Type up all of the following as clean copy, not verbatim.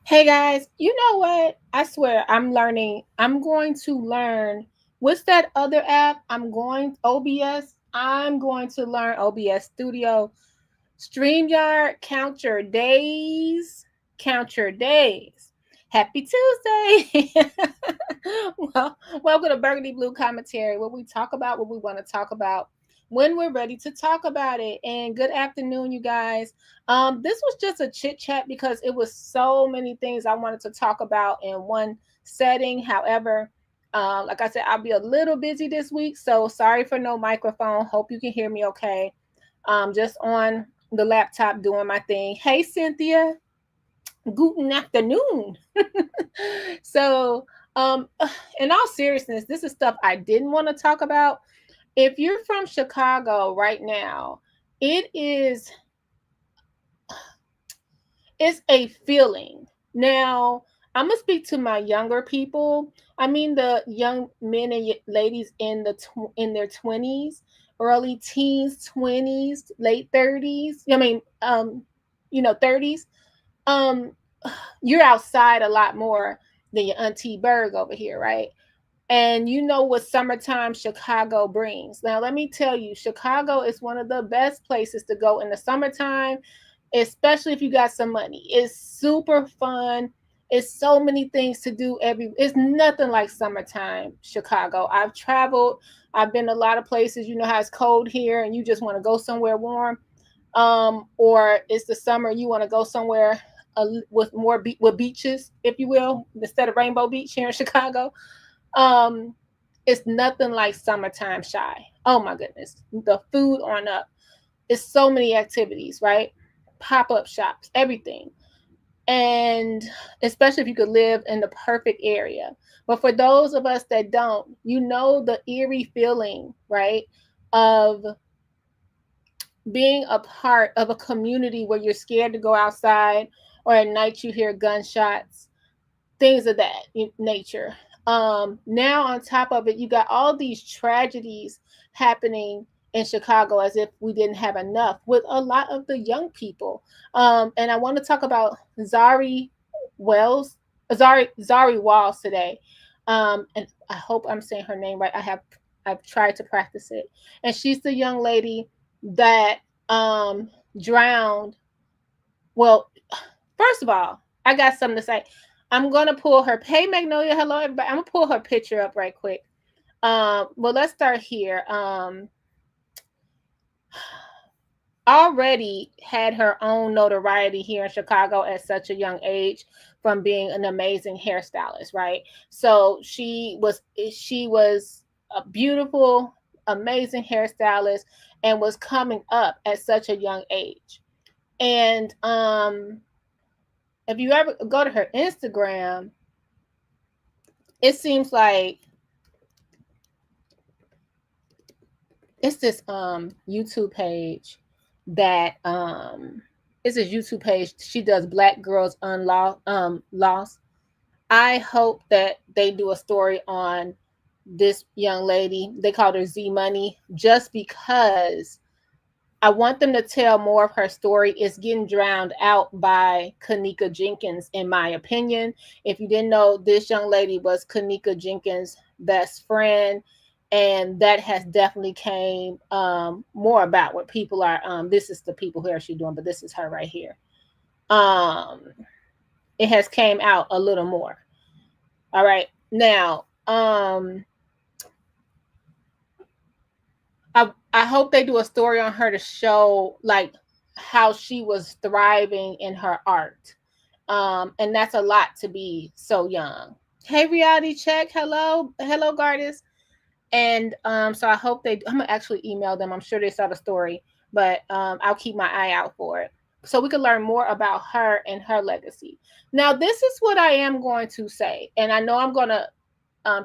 Hey guys, you know what? I swear I'm learning. I'm going to learn. What's that other app? OBS. I'm going to learn OBS Studio. StreamYard, count your days. Count your days. Happy Tuesday. Well, welcome to Burgundy Blue Commentary, where we talk about what we want to talk about when we're ready to talk about it. And good afternoon, you guys. This was just a chit chat because it was so many things I wanted to talk about in one setting. However, like I said, I'll be a little busy this week, so sorry for no microphone. Hope you can hear me okay. Just on the laptop doing my thing. Hey, Cynthia. Guten afternoon. So, um, in all seriousness, this is stuff I didn't want to talk about. If you're from Chicago right now, it is it's a feeling. Now, I'm gonna speak to my younger people. I mean, the young men and ladies in their 20s, early teens, 20s, late 30s. 30s. Um, you're outside a lot more than your auntie Berg over here, right? And you know what summertime Chicago brings. Now, let me tell you, Chicago is one of the best places to go in the summertime, especially if you got some money. It's super fun. It's so many things to do it's nothing like summertime Chicago. I've traveled, I've been a lot of places. You know how it's cold here and you just want to go somewhere warm. Or it's the summer, you want to go somewhere with more with beaches, if you will, instead of Rainbow Beach here in Chicago. um, it's nothing like summertime shy. Oh my goodness. The food on up. It's so many activities, right? Pop-up shops, everything. And especially if you could live in the perfect area. But for those of us that don't, you know the eerie feeling, right? Of being a part of a community where you're scared to go outside, or at night you hear gunshots, things of that nature. Now on top of it, you got all these tragedies happening in Chicago as if we didn't have enough with a lot of the young people. And I want to talk about Zahrie Walls today. And I hope I'm saying her name right. I've tried to practice it. And she's the young lady that drowned. Well, first of all, I got something to say. I'm gonna pull her. Hey, Magnolia. Hello, everybody. I'm gonna pull her picture up right quick. Well, let's start here. Already had her own notoriety here in Chicago at such a young age from being an amazing hairstylist, right? So she was a beautiful, amazing hairstylist and was coming up at such a young age. And if you ever go to her Instagram, it seems like it's this YouTube page that it's a YouTube page. She does Black Girls Lost. I hope that they do a story on this young lady. They called her Z Money, just because I want them to tell more of her story. It's getting drowned out by Kenneka Jenkins, in my opinion. If you didn't know, this young lady was Kenneka Jenkins' best friend, and that has definitely came more about what people are. This is the people who are she doing, but this is her right here. It has came out a little more. All right, now I hope they do a story on her to show like how she was thriving in her art. And that's a lot to be so young. Hey, reality check. Hello, Gardis. And so I hope I'm gonna actually email them. I'm sure they saw the story, but I'll keep my eye out for it. so we can learn more about her and her legacy. Now, this is what I am going to say, and I know I'm going to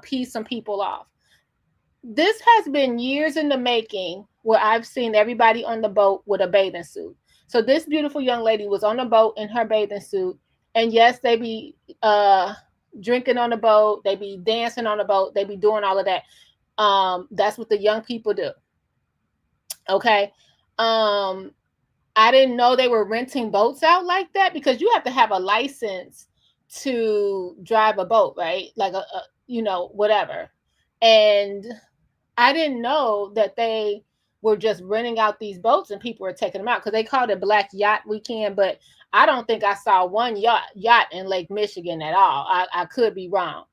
pee some people off. This has been years in the making where I've seen everybody on the boat with a bathing suit. So this beautiful young lady was on the boat in her bathing suit, and yes, they be drinking on the boat, they be dancing on the boat, they be doing all of that. That's what the young people do. Okay. I didn't know they were renting boats out like that, because you have to have a license to drive a boat, right? Like whatever. And I didn't know that they were just renting out these boats and people were taking them out, because they called it Black Yacht Weekend, but I don't think I saw one yacht in Lake Michigan at all. I could be wrong.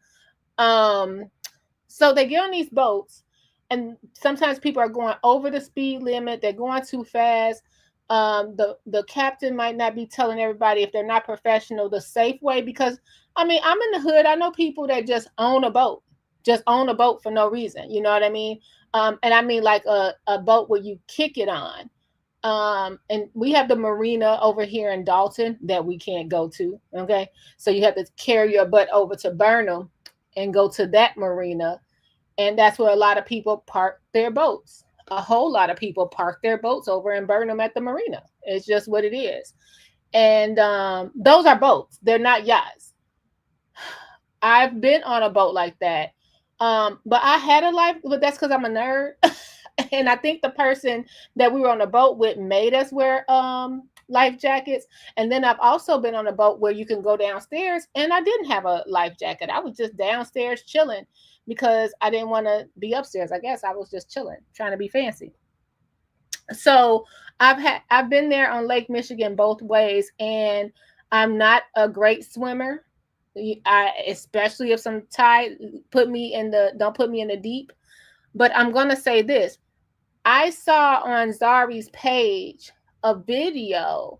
So they get on these boats, and sometimes people are going over the speed limit. They're going too fast. The captain might not be telling everybody, if they're not professional, the safe way. Because I mean, I'm in the hood. I know people that just own a boat for no reason. You know what I mean? And I mean like a boat where you kick it on. And we have the marina over here in Dalton that we can't go to. Okay, so you have to carry your butt over to Burnham and go to that marina, and that's where a lot of people park their boats. A whole lot of people park their boats over in Burnham at the marina. It's just what it is. And those are boats. They're not yachts. I've been on a boat like that. But I had a life, but that's because I'm a nerd. And I think the person that we were on a boat with made us wear life jackets. And then I've also been on a boat where you can go downstairs, and I didn't have a life jacket. I was just downstairs chilling because I didn't want to be upstairs. I guess I was just chilling, trying to be fancy. So I've been there on Lake Michigan both ways, and I'm not a great swimmer. I, especially if some tide don't put me in the deep. But I'm gonna say this: I saw on Zahrie's page a video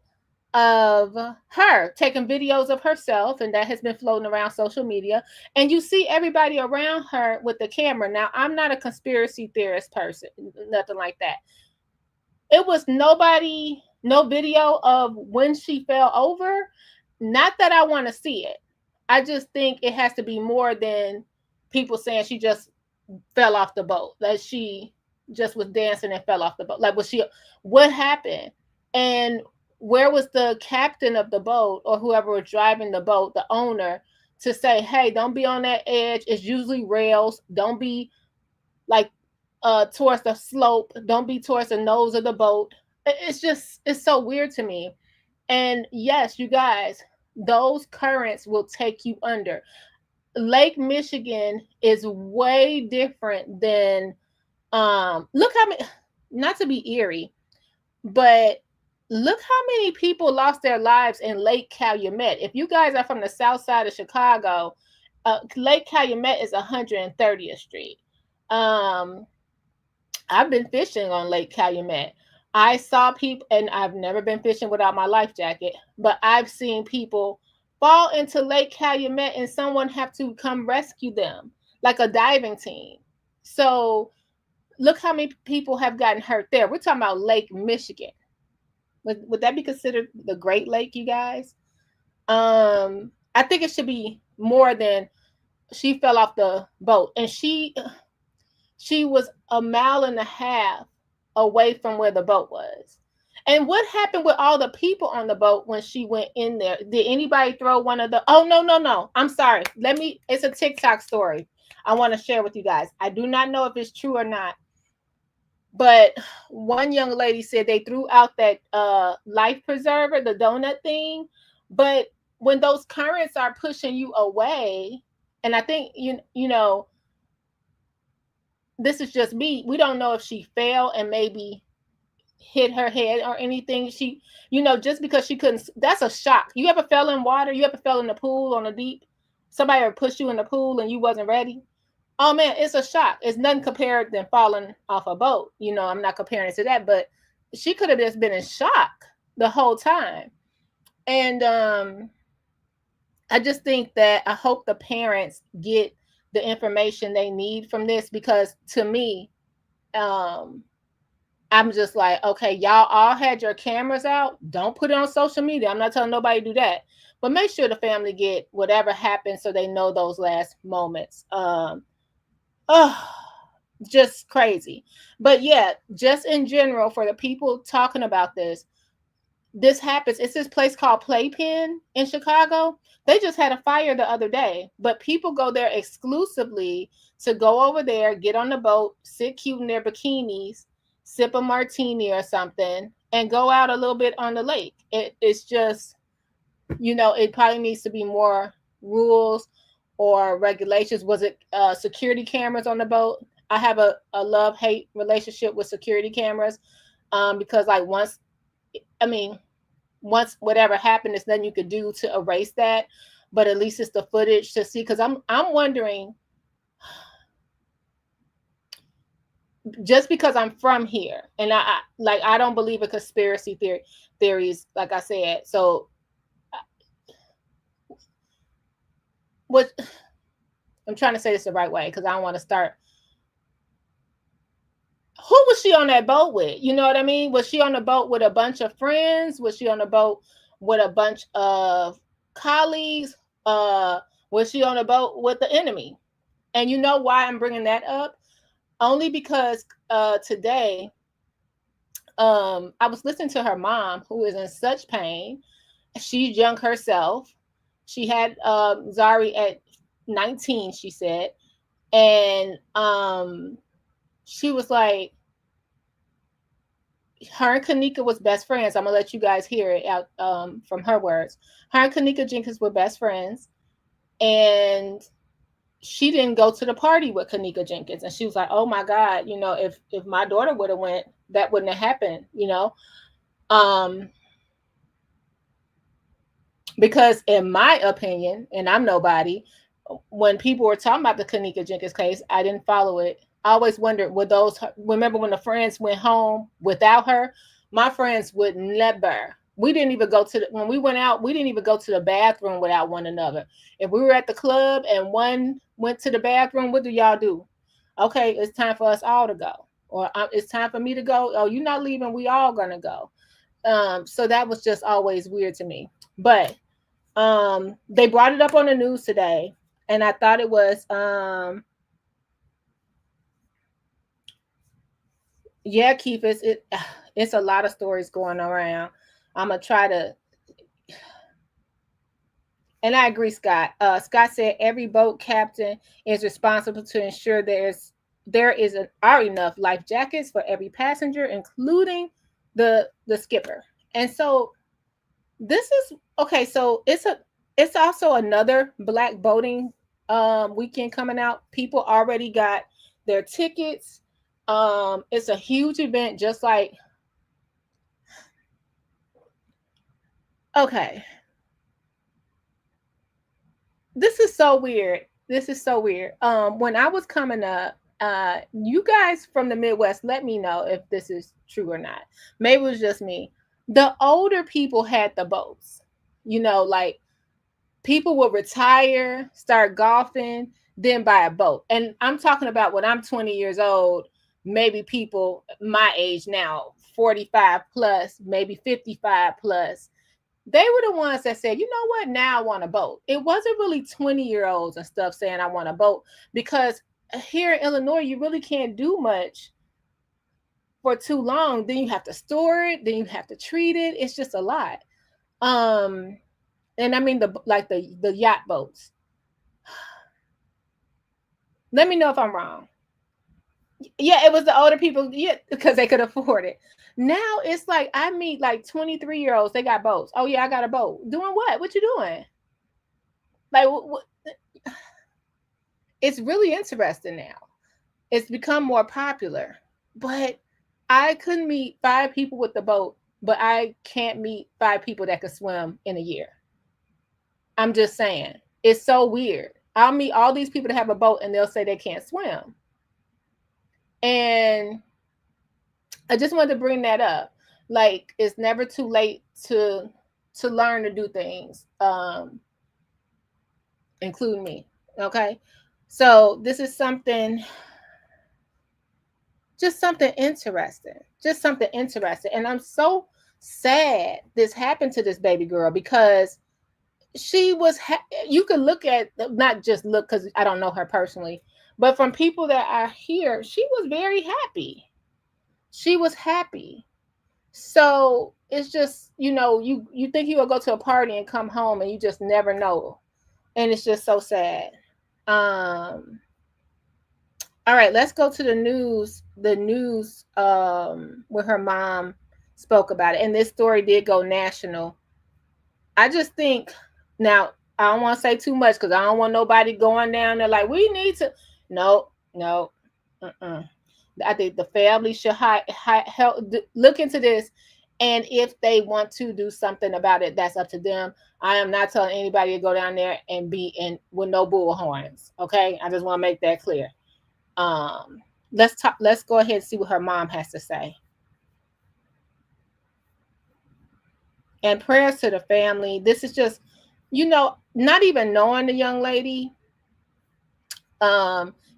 of her taking videos of herself, and that has been floating around social media. And you see everybody around her with the camera. Now, I'm not a conspiracy theorist person, nothing like that. It was no video of when she fell over. Not that I want to see it. I just think it has to be more than people saying she just fell off the boat. That she just was dancing and fell off the boat. Like, what happened? And where was the captain of the boat, or whoever was driving the boat, the owner, to say, hey, don't be on that edge. It's usually rails. Don't be like towards the slope. Don't be towards the nose of the boat. It's so weird to me. And yes, you guys, those currents will take you under. Lake Michigan is way different than look how many, not to be eerie, but look how many people lost their lives in Lake Calumet. If you guys are from the south side of Chicago, Lake Calumet is 130th Street. I've been fishing on Lake Calumet. I saw people, and I've never been fishing without my life jacket, but I've seen people fall into Lake Calumet and someone have to come rescue them, like a diving team. So look how many people have gotten hurt there. We're talking about Lake Michigan. Would that be considered the Great Lake, you guys? I think it should be more than she fell off the boat, and she was a mile and a half away from where the boat was. And what happened with all the people on the boat when she went in there? Did anybody throw one of the, oh, no. I'm sorry. It's a TikTok story I want to share with you guys. I do not know if it's true or not. But one young lady said they threw out that life preserver, the donut thing. But when those currents are pushing you away, and I think, you know, this is just me. We don't know if she fell and maybe hit her head or anything. She, just because she couldn't, that's a shock. You ever fell in water? You ever fell in the pool on the deep? Somebody ever pushed you in the pool and you wasn't ready? Oh man, it's a shock. It's nothing compared than falling off a boat. I'm not comparing it to that, but she could have just been in shock the whole time. And I just think that I hope the parents get the information they need from this, because to me, I'm just like, okay, y'all all had your cameras out. Don't put it on social media. I'm not telling nobody to do that. But make sure the family get whatever happened so they know those last moments. Oh, just crazy. But yeah, just in general, for the people talking about this happens. It's this place called Playpen in Chicago. They just had a fire the other day, but people go there exclusively to go over there, get on the boat, sit cute in their bikinis, sip a martini or something, and go out a little bit on the lake. It's just, it probably needs to be more rules or regulations. Was it security cameras on the boat? I have a love-hate relationship with security cameras, because like I mean, once whatever happened, there's nothing you could do to erase that. But at least it's the footage to see. Because I'm wondering, just because I'm from here, and I don't believe in conspiracy theories, like I said. So what I'm trying to say this the right way, because I don't want to start. Who was she on that boat with? You know what I mean? Was she on the boat with a bunch of friends? Was she on the boat with a bunch of colleagues? Was she on a boat with the enemy? And you know why I'm bringing that up? Only because today I was listening to her mom, who is in such pain. She's young herself. She had Zahrie at 19, she said. And she was like, her and Kenneka was best friends. I'm gonna let you guys hear it out from her words. Her and Kenneka Jenkins were best friends, and she didn't go to the party with Kenneka Jenkins. And she was like, "Oh my God, if my daughter would have went, that wouldn't have happened." Because in my opinion, and I'm nobody, when people were talking about the Kenneka Jenkins case, I didn't follow it. I always wondered, remember when the friends went home without her? My friends would never. We didn't even when we went out, we didn't even go to the bathroom without one another. If we were at the club and one went to the bathroom, what do y'all do? Okay, it's time for us all to go. Or it's time for me to go. Oh, you're not leaving. We all gonna go. So that was just always weird to me. But they brought it up on the news today, and I thought it was yeah, Keith, it's a lot of stories going around. I'm gonna try to, and I agree, Scott. Scott said every boat captain is responsible to ensure are enough life jackets for every passenger, including the skipper. And so this is okay. So it's also another Black boating weekend coming out. People already got their tickets. It's a huge event, just like, okay, this is so weird. This is so weird. When I was coming up, you guys from the Midwest, let me know if this is true or not. Maybe it was just me. The older people had the boats. Like, people will retire, start golfing, then buy a boat. And I'm talking about when I'm 20 years old, maybe people my age now, 45 plus, maybe 55 plus. They were the ones that said, you know what, now I want a boat. It wasn't really 20-year-olds and stuff saying I want a boat, because here in Illinois, you really can't do much for too long. Then you have to store it, then you have to treat it. It's just a lot. And I mean the yacht boats. Let me know if I'm wrong. Yeah, it was the older people, yeah, because they could afford it. Now it's like I meet like 23-year-olds, they got boats. Oh yeah, I got a boat. Doing what? What you doing? Like it's really interesting now. It's become more popular. But I couldn't meet 5 people with the boat, but I can't meet 5 people that could swim in a year. I'm just saying. It's so weird. I'll meet all these people that have a boat and they'll say they can't swim. And I just wanted to bring that up. Like, it's never too late to learn to do things, including me. Okay. So this is something Just something interesting. Just something interesting. And I'm so sad this happened to this baby girl because she was you could look at, not just look because I don't know her personally, but from people that are here, she was very happy. She was happy. So it's just, you think you will go to a party and come home and you just never know. And it's just so sad. All right, let's go to the news. The news where her mom spoke about it. And this story did go national. I just think, now I don't want to say too much because I don't want nobody going down there like we need to. No, no. I think the family should help look into this, and if they want to do something about it, that's up to them. I am not telling anybody to go down there and be in with no bullhorns. Okay, I just want to make that clear. Let's talk. Let's go ahead and see what her mom has to say. And prayers to the family. This is just, not even knowing the young lady.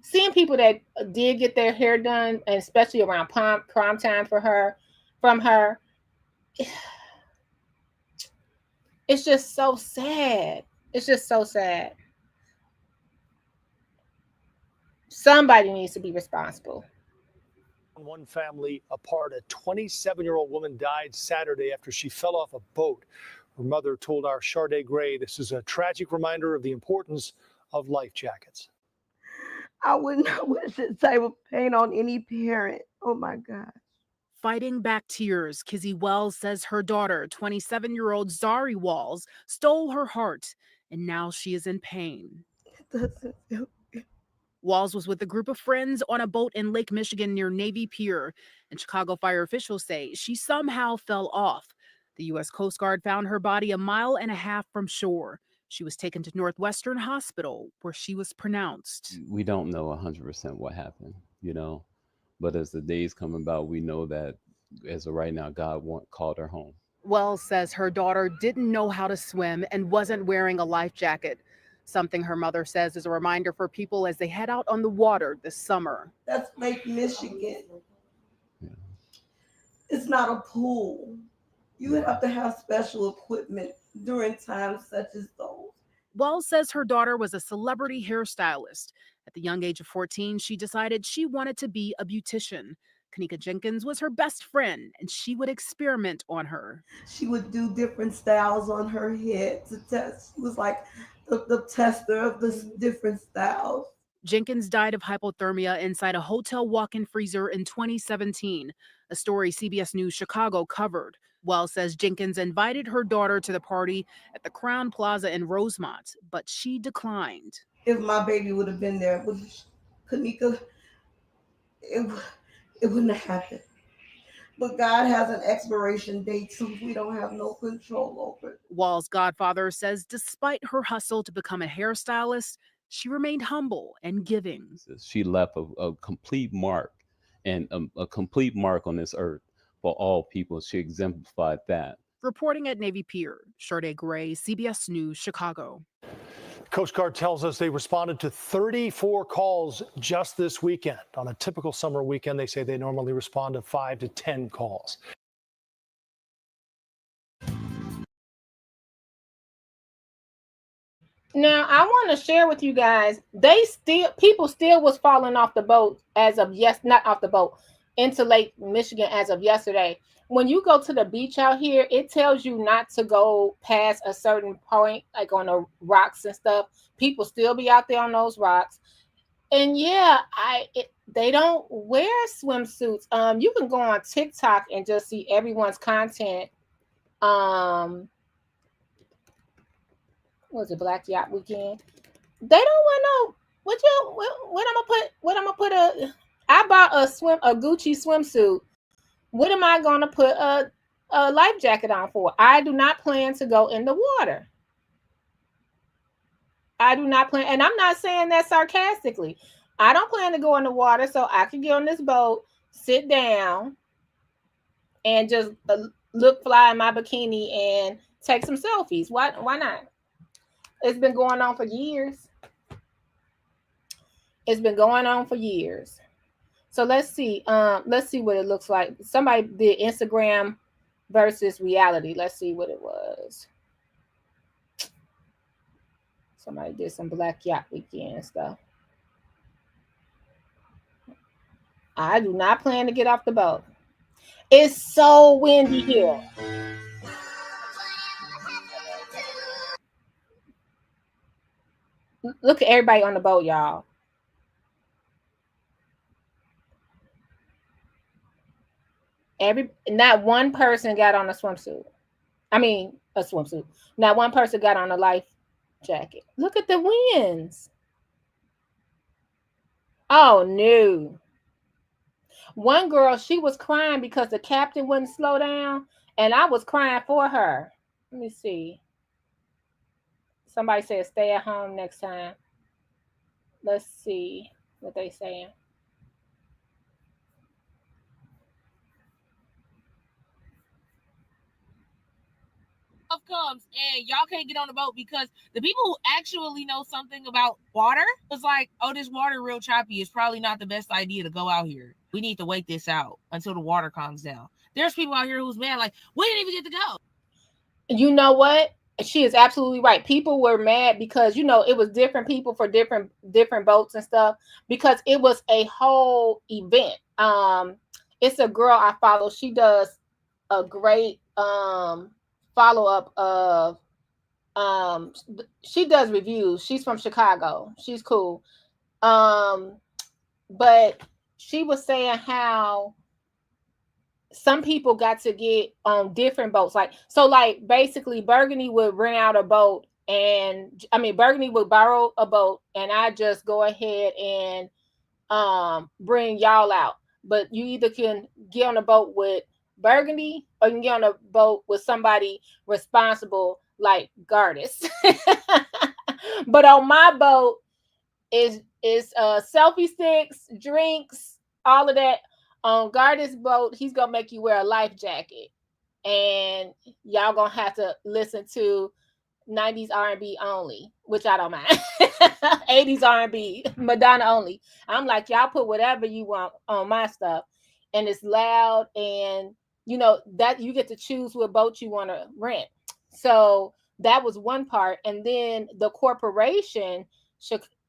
Seeing people that did get their hair done, and especially around prime time from her, it's just so sad. It's just so sad. Somebody needs to be responsible. One family apart, a 27-year-old woman died Saturday after she fell off a boat. Her mother told our Zahrie Gray this is a tragic reminder of the importance of life jackets. I wouldn't wish this type of pain on any parent. Oh my God. Fighting back tears, Kizzy Wells says her daughter, 27-year-old Zahrie Walls, stole her heart, and now she is in pain. It doesn't feel good. Walls was with a group of friends on a boat in Lake Michigan near Navy Pier, and Chicago fire officials say she somehow fell off. The U.S. Coast Guard found her body a mile and a half from shore. She was taken to Northwestern Hospital, where she was pronounced. We don't know 100% what happened, but as the days come about, we know that as of right now, God called her home. Wells says her daughter didn't know how to swim and wasn't wearing a life jacket, something her mother says is a reminder for people as they head out on the water this summer. That's Lake Michigan. Yeah. It's not a pool. You have to have special equipment during times such as those. Wells says her daughter was a celebrity hairstylist. At the young age of 14, she decided she wanted to be a beautician. Kenneka Jenkins was her best friend, and she would experiment on her. She would do different styles on her head to test. She was like the tester of the different styles. Jenkins died of hypothermia inside a hotel walk-in freezer in 2017, a story CBS News Chicago covered. Wells says Jenkins invited her daughter to the party at the Crown Plaza in Rosemont, but she declined. If my baby would have been there with Kenneka, it wouldn't have happened. But God has an expiration date, so we don't have no control over it. Walls' godfather says despite her hustle to become a hairstylist, she remained humble and giving. She left a complete mark, and a complete mark on this earth for all people. She exemplified that. Reporting at Navy Pier, Zahrie Gray, CBS News, Chicago. Coast Guard tells us they responded to 34 calls just this weekend. On a typical summer weekend, they say they normally respond to 5 to 10 calls. Now, I want to share with you guys, people still was falling off the boat as of not off the boat, into Lake Michigan as of yesterday. When you go to the beach out here, it tells you not to go past a certain point, like on the rocks and stuff. People still be out there on those rocks. And yeah, they don't wear swimsuits. You can go on TikTok and just see everyone's content. Was it Black Yacht Weekend? They don't wear no. What I'm gonna put I bought a Gucci swimsuit. What am I gonna put a life jacket on for? I do not plan to go in the water. I do not plan, and I'm not saying that sarcastically. I don't plan to go in the water, so I can get on this boat, sit down, and just look fly in my bikini and take some selfies. Why not? It's been going on for years. It's been going on for years. So let's see what it looks like. Somebody did Instagram versus reality. Let's see what it was. Somebody did some Black Yacht Weekend stuff. I do not plan to get off the boat. It's so windy here. Look at everybody on the boat, y'all. Not one person got on a swimsuit. I mean, a swimsuit. Not one person got on a life jacket. Look at the winds. Oh no. One girl, she was crying because the captain wouldn't slow down, and I was crying for her. Let me see. Somebody said stay at home next time. Let's see what they saying. Comes and y'all can't get on the boat because the people who actually know something about water was like, oh, this water real choppy. It's probably not the best idea to go out here. We need to wait this out until the water calms down. There's people out here who's mad, like, we didn't even get to go. You know what? She is absolutely right. People were mad because, you know, it was different people for different boats and stuff, because it was a whole event. It's a girl I follow. She does a great follow-up of she does reviews. She's from Chicago. She's cool. But she was saying how some people got to get on different boats. Like basically Burgundy would rent out a boat, and Burgundy would borrow a boat, and I just go ahead and bring y'all out. But you either can get on a boat with Burgundy or you can get on a boat with somebody responsible like Gardis. But on my boat is selfie sticks, drinks, all of that. On Gardis' boat, he's gonna make you wear a life jacket, and y'all gonna have to listen to 90s R&B only, which I don't mind. 80s R&B, Madonna only. I'm like, y'all put whatever you want on my stuff, and it's loud, and you know that you get to choose what boat you want to rent. So that was one part. And then the corporation,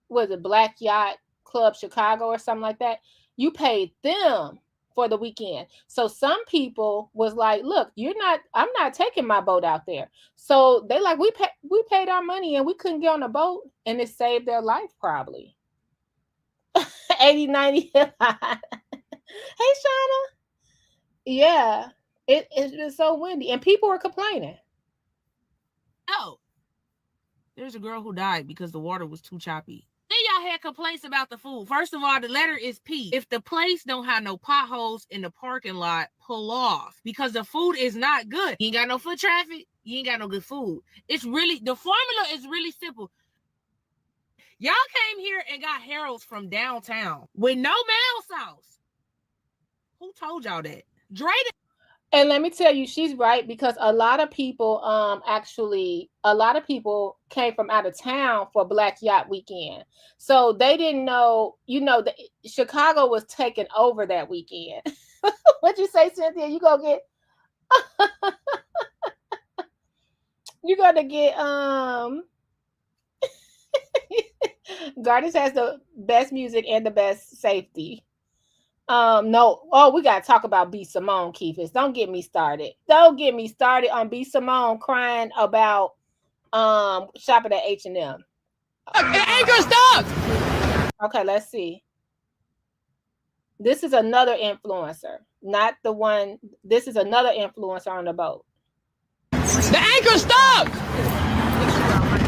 was it Black Yacht Club Chicago or something like that, you paid them for the weekend. So some people was like, look, I'm not taking my boat out there. So they like, we paid our money and we couldn't get on a boat, and it saved their life probably. 80, 90. Hey, Shauna. Yeah, it was so windy, and people were complaining. Oh, there's a girl who died because the water was too choppy. Then y'all had complaints about the food. First of all, the letter is P. If the place don't have no potholes in the parking lot, pull off, because the food is not good. You ain't got no foot traffic, you ain't got no good food. The formula is really simple. Y'all came here and got Harold's from downtown with no mayo sauce. Who told y'all that? Dre. And let me tell you, she's right, because a lot of people came from out of town for Black Yacht Weekend. So they didn't know, Chicago was taking over that weekend. What'd you say, Cynthia? You're gonna get Gardens has the best music and the best safety. No. Oh, we gotta talk about B. Simone, Keithis. Don't get me started. Don't get me started on B. Simone crying about shopping at H&M. The anchor's stuck. Okay, let's see. This is another influencer, not the one. This is another influencer on the boat. The anchor's stuck.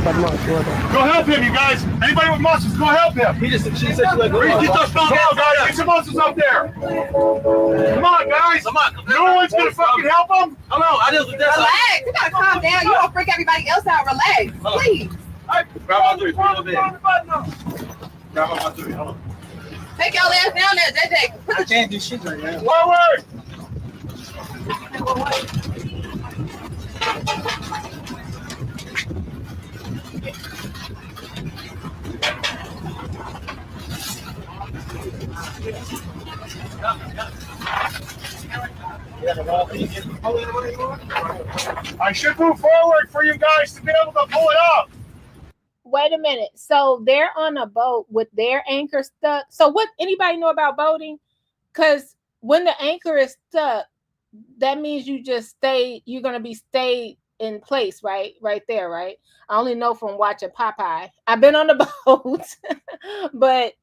Go help him, you guys. Anybody with muscles, go help him. She said she let go. He just fell down, guys. Get some muscles up there. Come on, guys. Come on. No one's gonna fucking help him. Come on. Relax. You gotta calm down. You don't freak everybody else out. Relax, please. Grab on three. Grab on three. Hold on. Take your ass down there, JJ. I can't do shit right now. Forward. I should move forward for you guys to be able to pull it up. Wait a minute. So they're on a boat with their anchor stuck. So what? Anybody know about boating? Because when the anchor is stuck, that means you just stay. You're gonna be stayed in place, right? Right there, right? I only know from watching Popeye. I've been on the boat, but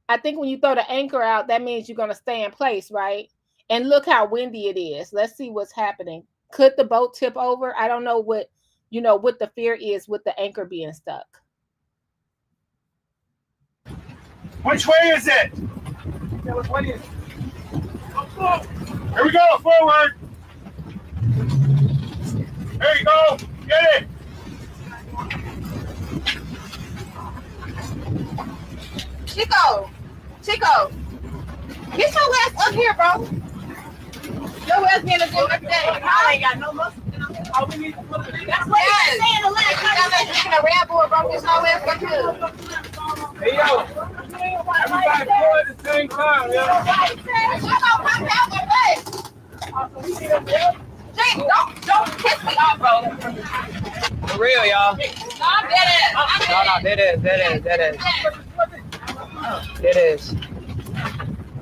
I think when you throw the anchor out, that means you're gonna stay in place, right? And look how windy it is. Let's see what's happening. Could the boat tip over? I don't know what what the fear is with the anchor being stuck. Which way is it? Which way is it? Here we go, forward. There you go. Get it. Chico, get your ass up here, bro. Your ass being a good every day. I ain't got no muscle. All we need to put it in. That's what I'm saying. The last time I was in a Red Bull, bro. Get your ass up here. Hey, yo. Everybody pull at the same time, yo. Don't piss me off, bro. For real, y'all. No, I'm dead ass. No, it is.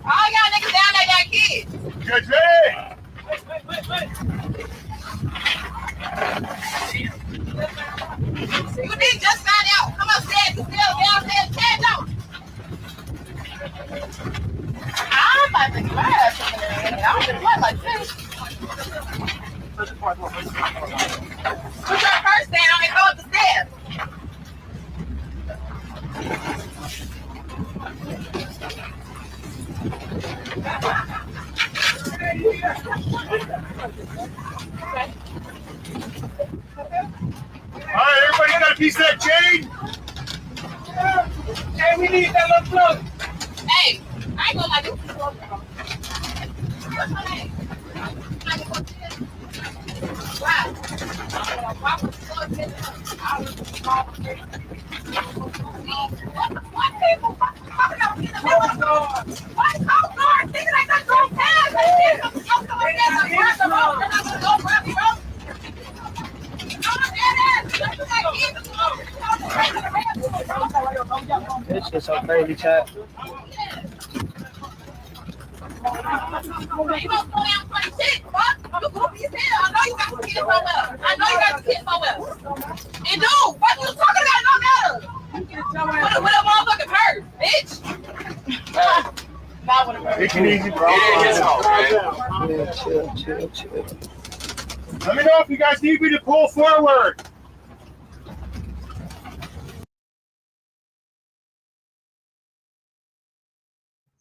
All y'all niggas down there got kids. Get ready. You did just find out. Come upstairs. You still downstairs. Stand up. I'm about to glass over there. I don't even play like this. Put your purse down and go up the stairs. All right, everybody got a piece of that chain? Hey, we need that little float. Hey, I ain't gonna like this. What's my name? This is so crazy, chat. I know you got the kids somewhere. And dude, what you talking about? No matter. What a motherfucking purse, bitch. Not with a purse. Take it easy, bro. Chill. Let me know if you guys need me to pull forward.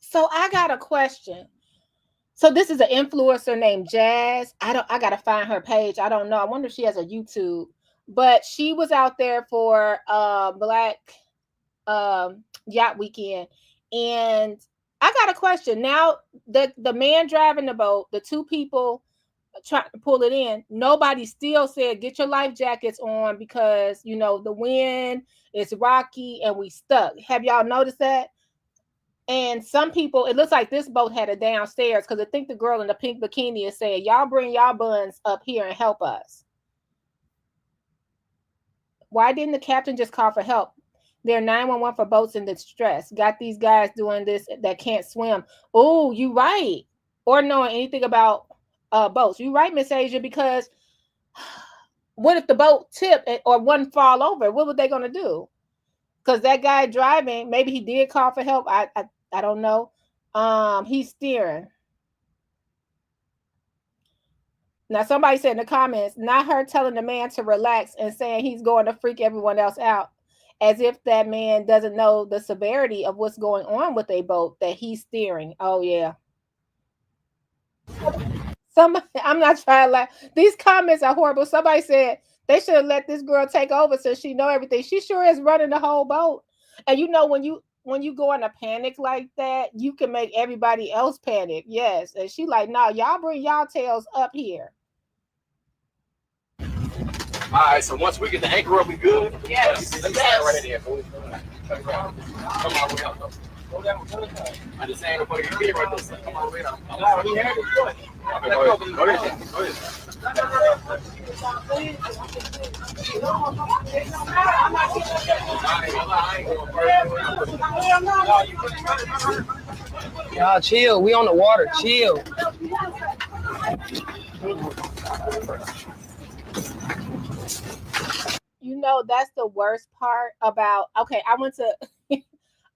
So I got a question. So this is an influencer named Jazz. I gotta find her page. I don't know. I wonder if she has a YouTube. But she was out there for Black Yacht Weekend. And I got a question. Now the man driving the boat, the two people trying to pull it in, nobody still said get your life jackets on because the wind is rocky and we stuck. Have y'all noticed that? And some people, it looks like this boat had it downstairs because I think the girl in the pink bikini is saying, y'all bring y'all buns up here and help us. Why didn't the captain just call for help? They're 911 for boats in distress. Got these guys doing this that can't swim. Oh, you right. Or knowing anything about boats. You right, Miss Asia, because what if the boat tipped or one fall over? What were they going to do? Because that guy driving, maybe he did call for help. I don't know. He's steering. Now, somebody said in the comments, not her telling the man to relax and saying he's going to freak everyone else out, as if that man doesn't know the severity of what's going on with a boat that he's steering. Oh, yeah. I'm not trying to laugh. These comments are horrible. Somebody said they should have let this girl take over so she know everything. She sure is running the whole boat. And when you go in a panic like that, you can make everybody else panic. Yes. And she like, no, y'all bring y'all tails up here. All right, so once we get the anchor up, we good? Yes. Let me stand right in here. Come on, we got I just saying before you get right there. Come on, wait up. We had it. Okay, go ahead. Y'all chill. We on the water. Chill. You know, that's the worst part about, okay, I went to,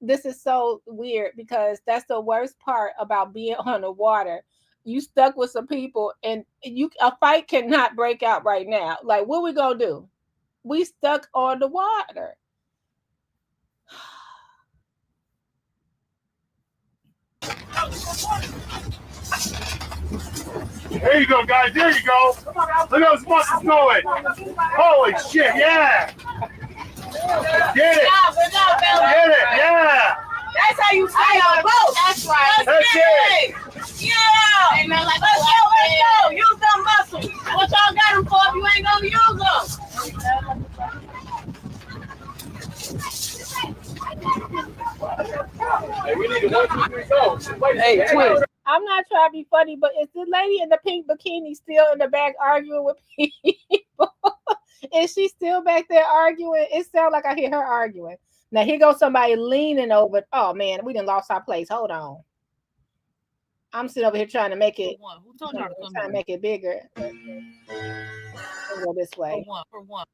this is so weird because that's the worst part about being on the water. You stuck with some people and a fight cannot break out right now. Like, what we gonna do? We stuck on the water. There you go, guys. There you go. Look at those muscles going. Holy shit, yeah. Get it. Get it, yeah. That's how you stay on the boat. That's right. That's it. Yeah. Hey, man, like, let's go. Use them muscles. What y'all got them for if you ain't gonna use them? Hey, we need to 1, 2, 3, go. Hey, twin. I'm not trying to be funny, but is the lady in the pink bikini still in the back arguing with people? Is she still back there arguing? It sounds like I hear her arguing. Now here goes somebody leaning over. Oh man, we done lost our place. Hold on. I'm sitting over here trying to make it. Who told y'all to come trying to make it bigger. Let's go this way. For one.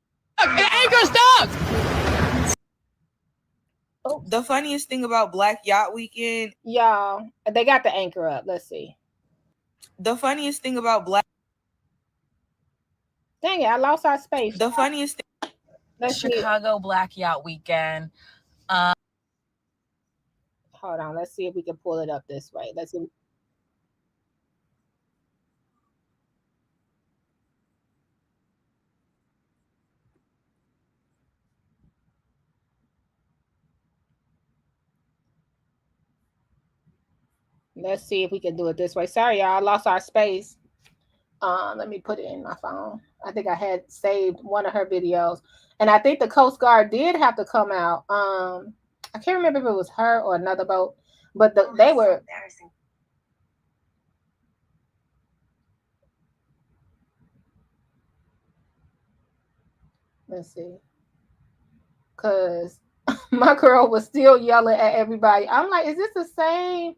Anchor stuck. Oh. The funniest thing about Black Yacht Weekend, y'all, they got the anchor up. Let's see. The funniest thing about Black. Dang it, I lost our space. The funniest thing. Let's Chicago Black Yacht Weekend. Hold on, let's see if we can pull it up this way. Let's see. Let's see if we can do it this way. Sorry, y'all, I lost our space. Let me put it in my phone. I think I had saved one of her videos. And I think the Coast Guard did have to come out. I can't remember if it was her or another boat, but they were. So let's see. Because my girl was still yelling at everybody. I'm like, is this the same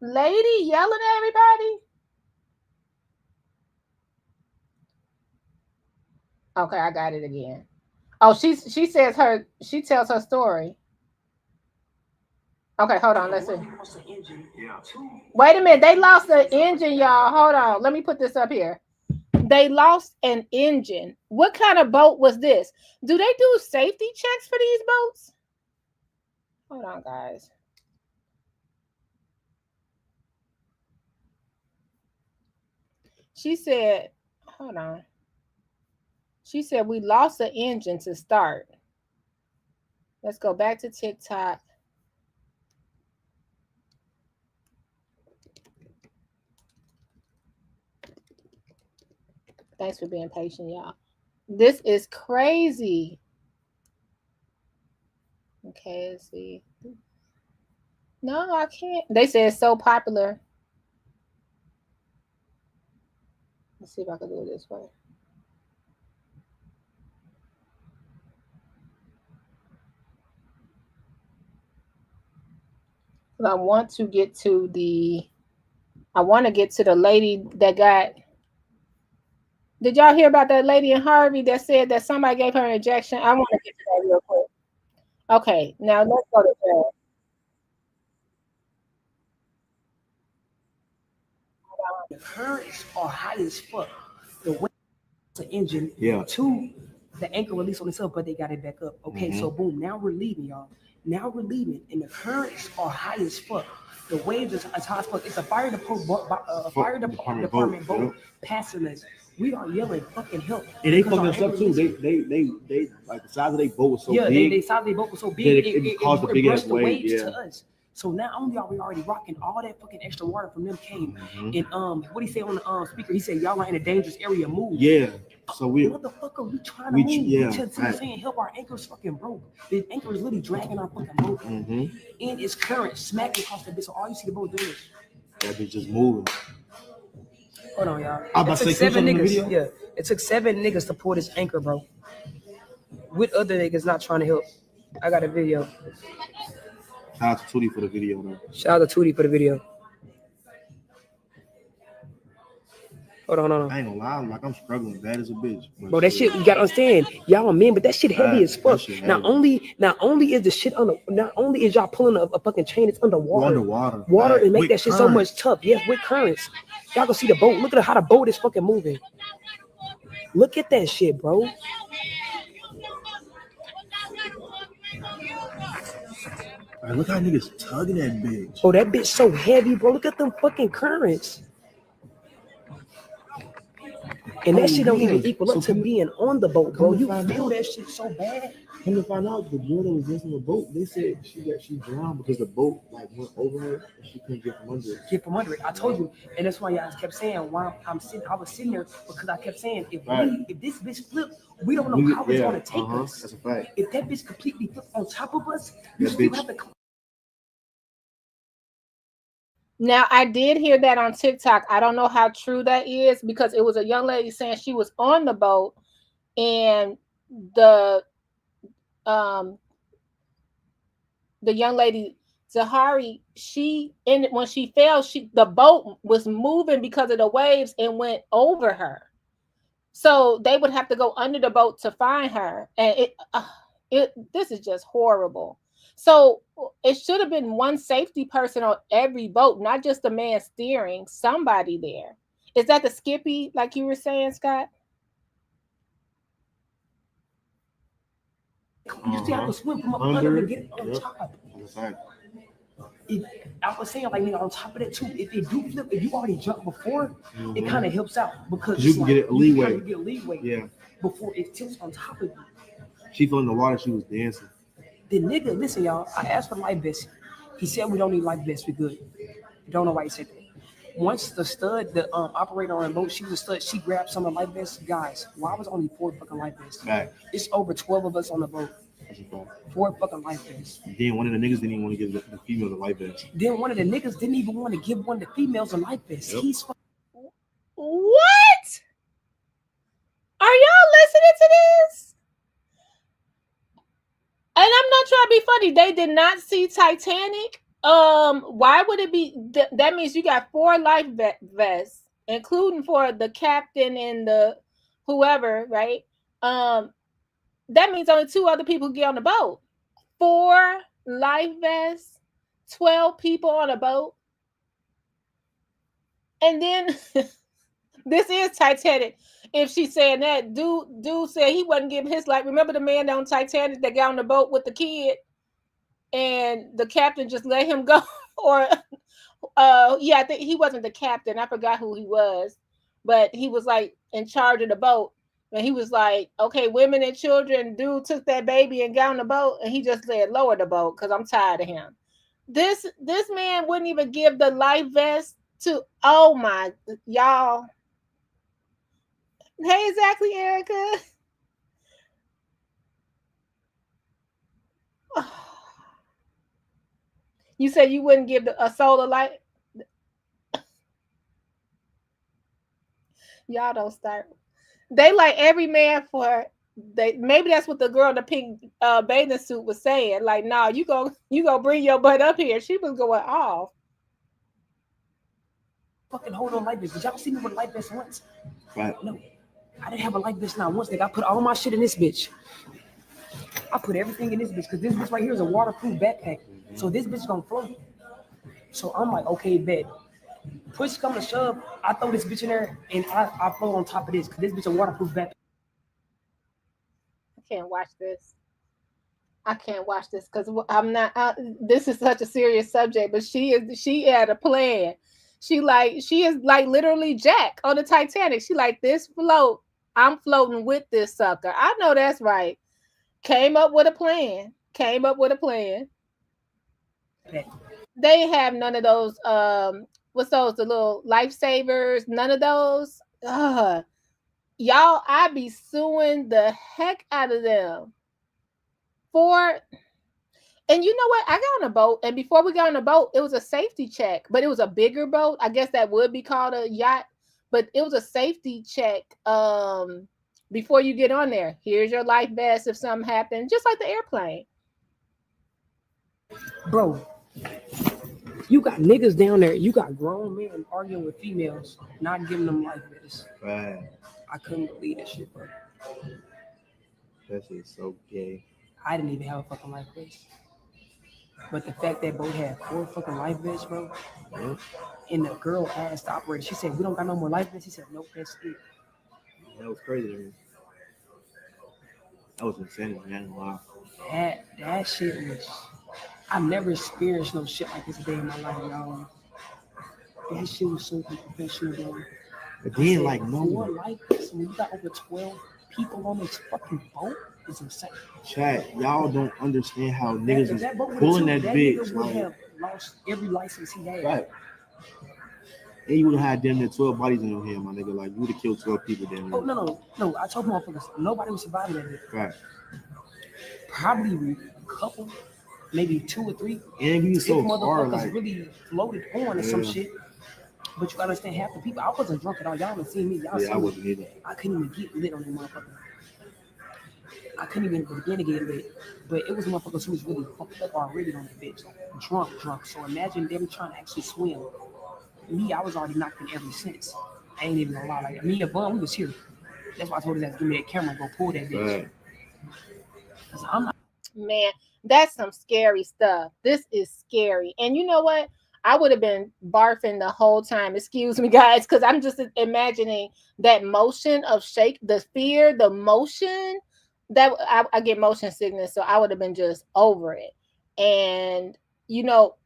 lady yelling at everybody? Okay, I got it again. Oh, she tells her story. Okay, hold on, let's see. Wait a minute, they lost the engine, y'all. Hold on, let me put this up here. They lost an engine. What kind of boat was this? Do they do safety checks for these boats? Hold on, guys. She said, hold on. She said, we lost the engine to start. Let's go back to TikTok. Thanks for being patient, y'all. This is crazy. Okay, let's see. No, I can't. They say it's so popular. Let's see if I can do it this way. I want to get to the lady that got. Did y'all hear about that lady in Harvey that said that somebody gave her an injection? I want to get to that real quick. Okay, now let's go to that. The currents are high as fuck. The way the engine, two, the anchor release on itself, but they got it back up. Okay, so boom, now we're leaving, y'all. Now we're leaving, and the currents are high as fuck. The waves is high as fuck. It's a fire department boat passing us. We are yelling fucking help. And they fucking us up too. They like the size of their boat was so big. Yeah, the size of their boat was so big. It caused a big ass wave. To us. So not only are we already rocking, all that fucking extra water from them came. And what he say on the speaker? He said, y'all are in a dangerous area. Move. Yeah. So we, motherfucker, we trying to move. We just saying help. Our anchor's fucking broke. The anchor is literally dragging our fucking boat. And it's current smacking across the bitch. So all you see the boat doing is that bitch just moving. Hold on, y'all. It took 7 niggas. Yeah, it took 7 niggas to pull this anchor, bro. With other niggas not trying to help. I got a video. Shout out to Tootie for the video, man. Shout out to Tootie for the video. Hold on. I ain't gonna lie, like I'm struggling bad as a bitch. Bro, that shit, you gotta understand. Y'all are men, but that shit heavy as fuck. Not only is the shit not only is y'all pulling a fucking chain, it's underwater. Water and make that shit so much tough. Yes, with currents. Y'all go see the boat. Look at how the boat is fucking moving. Look at that shit, bro. Right, look how niggas tugging that bitch. Oh, that bitch so heavy, bro. Look at them fucking currents. And that shit don't even equal up to being on the boat, bro. You feel that shit so bad. Come to find out, the girl that was dancing on the boat, they said she drowned because the boat like went over her and she couldn't get from under it. I told you, and that's why y'all kept saying why I was sitting there because I kept saying if this bitch flipped, we don't know how it's gonna take us. That's a fact. If that bitch completely flipped on top of us, you still have to. Now, I did hear that on TikTok. I don't know how true that is because it was a young lady saying she was on the boat and the young lady, Zahrie, when she fell, the boat was moving because of the waves and went over her. So they would have to go under the boat to find her. And this is just horrible. So it should have been one safety person on every boat, not just the man steering, somebody there. Is that the skippy, like you were saying, Scott? You still have to swim from up under to get on top. I was saying, like, nigga, on top of that too, if it do flip, if you already jumped before, it kind of helps out because you can get a leeway. Before it tilts on top of you. She fell in the water, she was dancing. The nigga, listen, y'all, I asked for life vest. He said we don't need life vest, we good. Don't know why he said that. Once the stud, the operator on the boat, she was a stud, she grabbed some of the life vests. Guys, why was only 4 fucking life vests? Right. It's over 12 of us on the boat. 4 fucking life vests. Then one of the niggas didn't even want to give the female a life vest. Then one of the niggas didn't even want to give one of the females a life vest. Yep. He's What? Are y'all listening to this? And I'm not trying to be funny. They did not see Titanic. Why would it be? That means you got 4 life vests, including for the captain and the whoever, right? That means only 2 other people get on the boat. 4 life vests, 12 people on a boat. And then this is Titanic. If she's saying that, dude said he wasn't giving his life. Remember the man on Titanic that got on the boat with the kid, and the captain just let him go. Or, I think he wasn't the captain. I forgot who he was, but he was like in charge of the boat. And he was like, "Okay, women and children." Dude took that baby and got on the boat, and he just said, "Lower the boat, because I'm tired of him." This man wouldn't even give the life vest to. Oh my, y'all. Hey, exactly, Erica. You said you wouldn't give a soul a light. Y'all don't start. They like every man for maybe that's what the girl in the pink bathing suit was saying. Like, nah, you go bring your butt up here. She was going off. Fucking hold on life vest. Did y'all see me with a life vest once? Right. No. I didn't have a life vest not once, nigga. I put all my shit in this bitch. I put everything in this bitch because this bitch right here is a waterproof backpack. So this bitch gonna float. So I'm like, okay, bet. Push come to shove, I throw this bitch in there and I float on top of this because this bitch a waterproof backpack. I can't watch this. Because I'm not. This is such a serious subject, but she had a plan. She is like literally Jack on the Titanic. She like, this float, I'm floating with this sucker. I know that's right. Came up with a plan. They have none of those. What's those? The little lifesavers. None of those. y'all, I be suing the heck out of them for. And you know what? I got on a boat, and before we got on a boat, it was a safety check, but it was a bigger boat. I guess that would be called a yacht, but it was a safety check. Before you get on there, here's your life vest if something happened, just like the airplane. Bro, you got niggas down there. You got grown men arguing with females, not giving them life vests. Right. I couldn't believe that shit, bro. That shit is so gay. I didn't even have a fucking life vest. But the fact that boat had 4 fucking life vests, bro, and the girl asked the operator, she said, "We don't got no more life vests." He said, "Nope, that's it." That was crazy to me. That was insanity, man. Wow. That shit was. I've never experienced no shit like this a day in my life, y'all. That shit was so professional, bro. But then, like, no. 4 life vests when you got over 12 people on this fucking boat is insane. Chat, y'all don't understand how niggas is pulling that bitch. Nigga would have lost every license he had. Right. And you would have had damn near 12 bodies in your hand, my nigga. Like, you would have killed 12 people damn near. Oh, no. I told motherfuckers, nobody was surviving that day. Right. Probably a couple, maybe 2 or 3. And we was so motherfuckers far, like, really floated on or some shit. But you gotta understand, half the people, I wasn't drunk at all. Y'all haven't seen me. Y'all I wasn't either. I couldn't even get lit on that motherfucker. I couldn't even begin to get lit. But it was motherfuckers who was really fucked up already on that bitch. Like, drunk. So imagine them trying to actually swim. Me, I was already knocked in every sense. I ain't even gonna lie. Like, me and Vaughn, we was here. That's why I told his ass, give me that camera and go pull that bitch. Right. I'm not. Man, that's some scary stuff. This is scary. And you know what? I would have been barfing the whole time. Excuse me, guys, because I'm just imagining that motion of shake, the fear, the motion. That I get motion sickness, so I would have been just over it. And you know,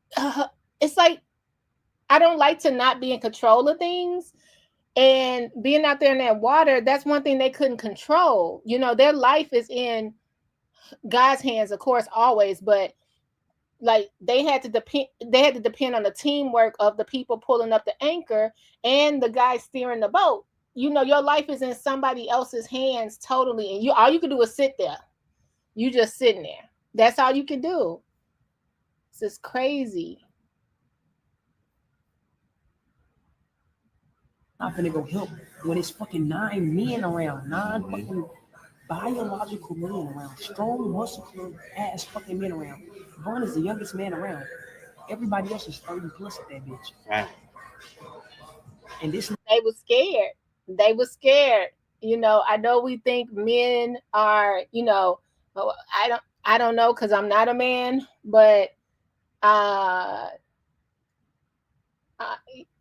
it's like I don't like to not be in control of things. And being out there in that water, that's one thing they couldn't control. You know, their life is in God's hands, of course, always, but like they had to depend on the teamwork of the people pulling up the anchor and the guy steering the boat. You know, your life is in somebody else's hands totally, and all you can do is sit there. You just sitting there. That's all you can do. This is crazy. I'm gonna go help when it's fucking 9 men around, 9 fucking biological men around, strong, muscular ass fucking men around. Vaughn is the youngest man around. Everybody else is 30 plus at that bitch. Right. And they were scared. They were scared. You know, I know we think men are, you know, I don't know because I'm not a man, but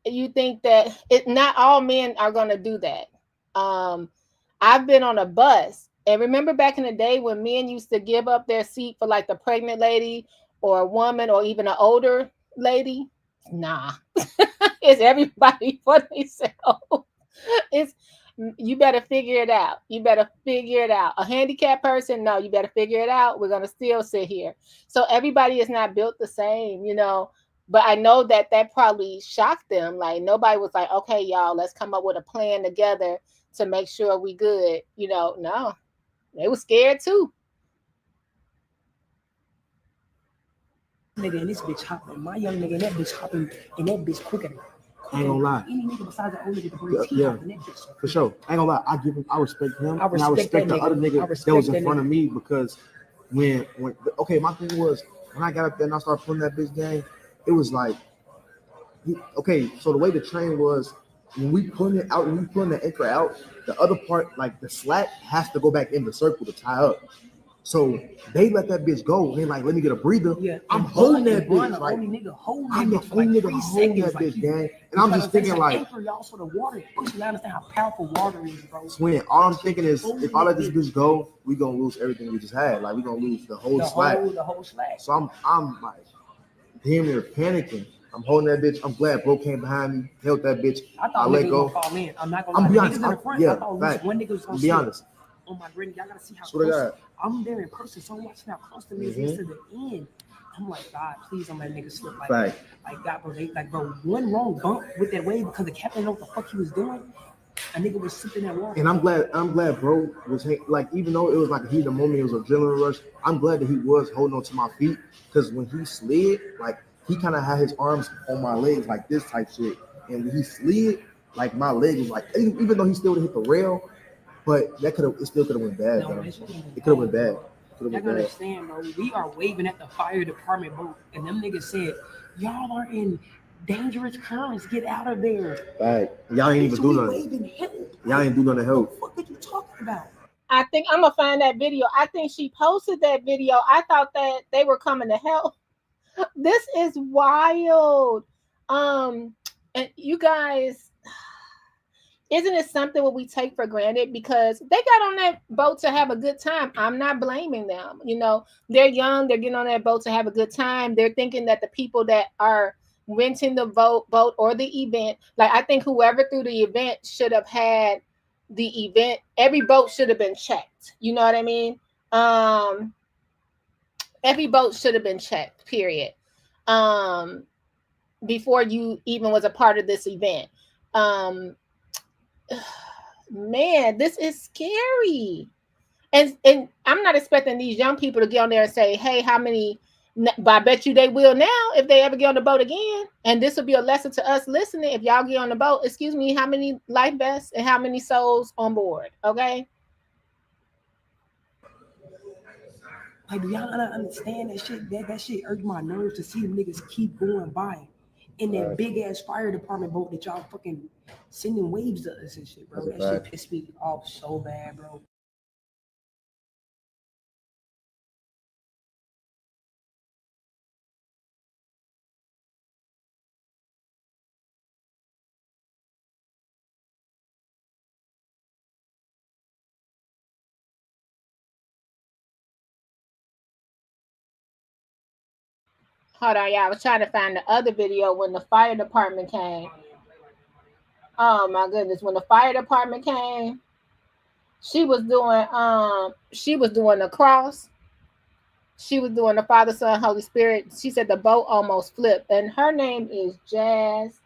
you think that not all men are going to do that. I've been on a bus, and remember back in the day when men used to give up their seat for like the pregnant lady or a woman or even an older lady? Nah, it's everybody for themselves. You better figure it out. You better figure it out. A handicapped person, no, you better figure it out. We're going to still sit here. So everybody is not built the same, you know. But I know that probably shocked them. Like nobody was like, okay, y'all, let's come up with a plan together to make sure we good. You know, no, they were scared too. Nigga and this bitch hopping. My young nigga and that bitch hopping and that bitch quicker. I ain't gonna lie. Any nigga besides the old nigga to bring yeah, for sure. I ain't gonna lie. I respect him. I respect the other nigga that was in front of me because when okay, my thing was when I got up there and I started pulling that bitch gang, it was like, okay, so the way the train was, when we pulling it out, when we pulling the anchor out, the other part, like the slack, has to go back in the circle to tie up. So they let that bitch go. And they like, let me get a breather. Yeah, I'm holding that bitch. Like, I'm the only nigga holding that bitch, gang. And I'm just thinking like, anchor, y'all, so the water, you understand how powerful water is, bro. Swing. All I'm thinking is, if I let this bitch go, we gonna lose everything we just had. Like, we gonna lose the whole slack. The whole slack. So I'm like, damn near panicking. I'm holding that bitch. I'm glad bro came behind me, held that bitch. I let go. Fall in. I'm not gonna lie. I'm be honest. In the front, Yeah, I thought one nigga was gonna be honest. Oh my goodness, y'all gotta see how Swear close I'm there in person, so I'm watching how close the niggas is to the end. I'm like, God, please don't let niggas slip like God, bro. Bro, one wrong bump with that wave because the captain didn't know what the fuck he was doing. A nigga was sipping that water. And I'm glad bro was like, even though it was like a heat of the moment, it was an adrenaline rush. I'm glad that he was holding on to my feet, because when he slid, like he kind of had his arms on my legs like this type shit. And when he slid, like my leg was like, even though he still would have hit the rail, but it still could have went bad, though. It could have went bad. Y'all gotta understand, bro. We are waving at the fire department boat, and them niggas said, y'all are in dangerous currents. Get out of there. Right. Y'all ain't even do nothing. Y'all ain't do nothing to help. What are you talking about? I think I'm gonna find that video. I think she posted that video. I thought that they were coming to help. This is wild. And you guys, isn't it something what we take for granted? Because they got on that boat to have a good time. I'm not blaming them. You know, they're young. They're getting on that boat to have a good time. They're thinking that the people that are renting the boat or the event, like I think whoever threw the event should have had the event. Every boat should have been checked. You know what I mean? Every boat should have been checked, period. Before you even was a part of this event. Man, this is scary. And I'm not expecting these young people to get on there and say, hey, how many, but I bet you they will now if they ever get on the boat again. And this will be a lesson to us listening. If y'all get on the boat, excuse me, how many life vests and how many souls on board, okay? Like, do y'all understand that shit? That shit irked my nerves to see them niggas keep going by in that big ass fire department boat that y'all fucking sending waves to us and shit, bro. That shit pissed me off so bad, bro. Hold on, y'all. I was trying to find the other video when the fire department came. Oh my goodness. When the fire department came, she was doing the cross. She was doing the Father, Son, Holy Spirit. She said the boat almost flipped. And her name is Jazz.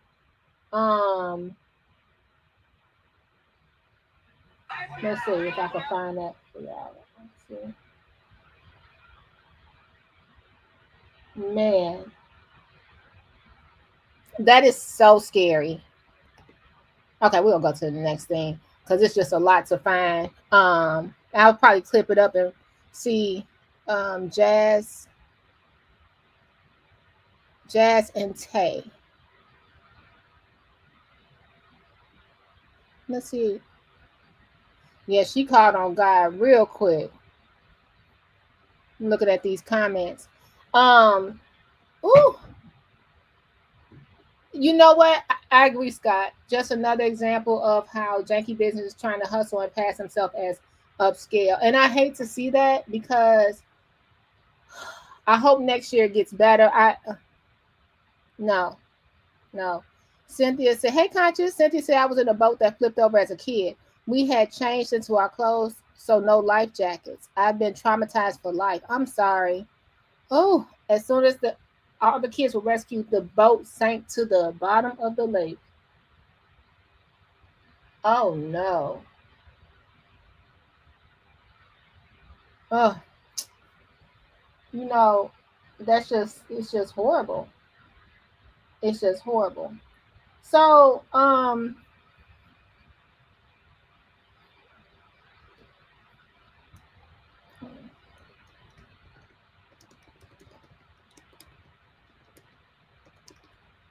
Let's see if I can find that for y'all. Let's see. Man, that is so scary. Okay, we'll go to the next thing because it's just a lot to find. I'll probably clip it up and see Jazz and Tay. Let's see. Yeah, she called on God real quick. I'm looking at these comments. Ooh. You know what? I agree, Scott. Just another example of how janky business is trying to hustle and pass himself as upscale. And I hate to see that because I hope next year gets better. No. Cynthia said, hey, Conscious. Cynthia said, I was in a boat that flipped over as a kid. We had changed into our clothes, so no life jackets. I've been traumatized for life. I'm sorry. Oh, as soon as all the kids were rescued, the boat sank to the bottom of the lake. Oh, no. Oh, you know, it's just horrible. It's just horrible. So,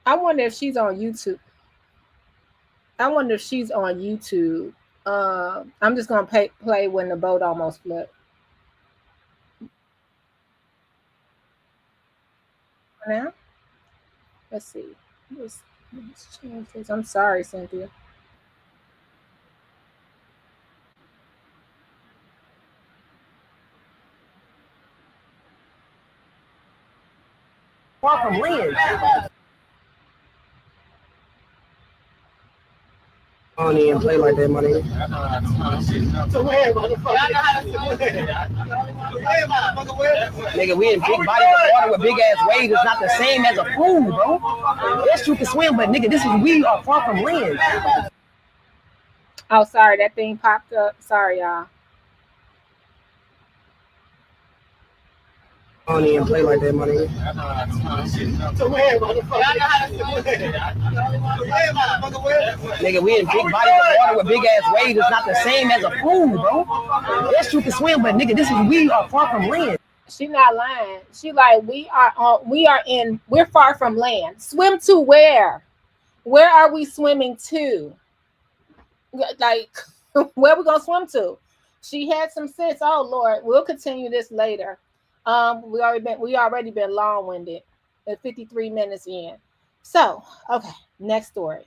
I wonder if she's on YouTube. I'm just going to play when the boat almost flipped. Now, let's see. Let's change this. I'm sorry, Cynthia. Far from land. I don't even play like that, my nigga. Nigga, we in big bodies of water with big ass waves. It's not the same as a pool, bro. Yes, you can swim, but nigga, we are far from land. Oh, sorry, that thing popped up. Sorry, y'all. I don't even play like that, money. Nigga, we in big bodies of water with big ass waves. It's not the same as a pool, bro. Yes, you can swim, but nigga, we are far from land. She not lying. She like we're far from land. Swim to where? Where are we swimming to? Like where we gonna swim to? She had some sense. Oh Lord, we'll continue this later. We already been long-winded at 53 minutes in. So okay, next story.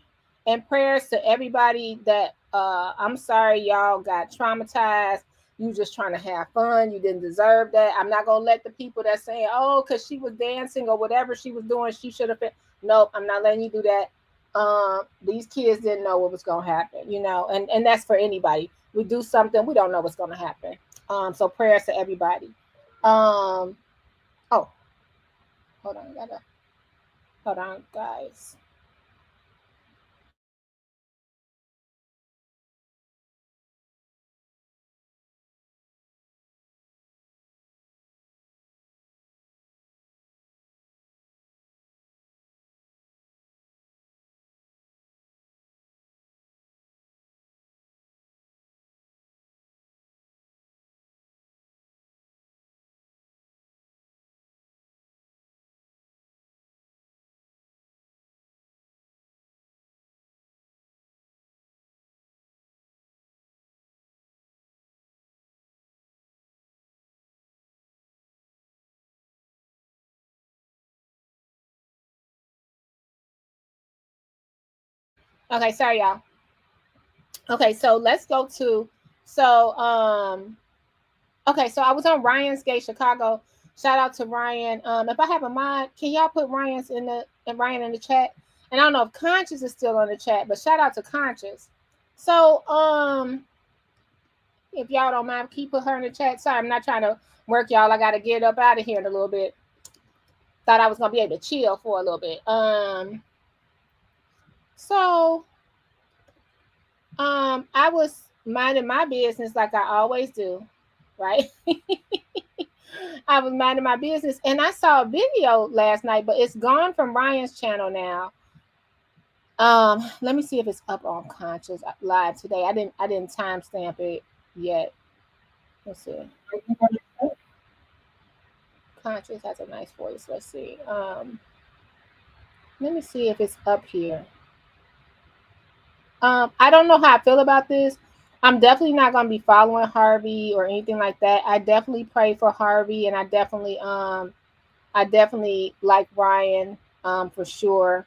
And prayers to everybody that I'm sorry y'all got traumatized. You just trying to have fun. You didn't deserve that. I'm not gonna let the people that saying, oh, because she was dancing or whatever she was doing, she should have been. Nope, I'm not letting you do that. These kids didn't know what was gonna happen, and that's for anybody. We do something, we don't know what's gonna happen. So prayers to everybody. Oh, hold on, guys. Okay, sorry, y'all. Okay, so let's go to okay, so I was on Ryan's Gate Chicago. Shout out to Ryan. If I have a mod, can y'all put Ryan in the chat? And I don't know if Conscious is still on the chat, but shout out to Conscious. So if y'all don't mind, keep her in the chat. Sorry, I'm not trying to work y'all. I gotta get up out of here in a little bit. Thought I was gonna be able to chill for a little bit. So I was minding my business like I always do, right? I was minding my business and I saw a video last night, but it's gone from Ryan's channel now. Let me see if it's up on Conscious Live today. I didn't timestamp it yet. Let's see. Conscious has a nice voice. Let's see. Let me see if it's up here. I don't know how I feel about this. I'm definitely not going to be following Harvey or anything like that. I definitely pray for Harvey, and I definitely like Ryan for sure.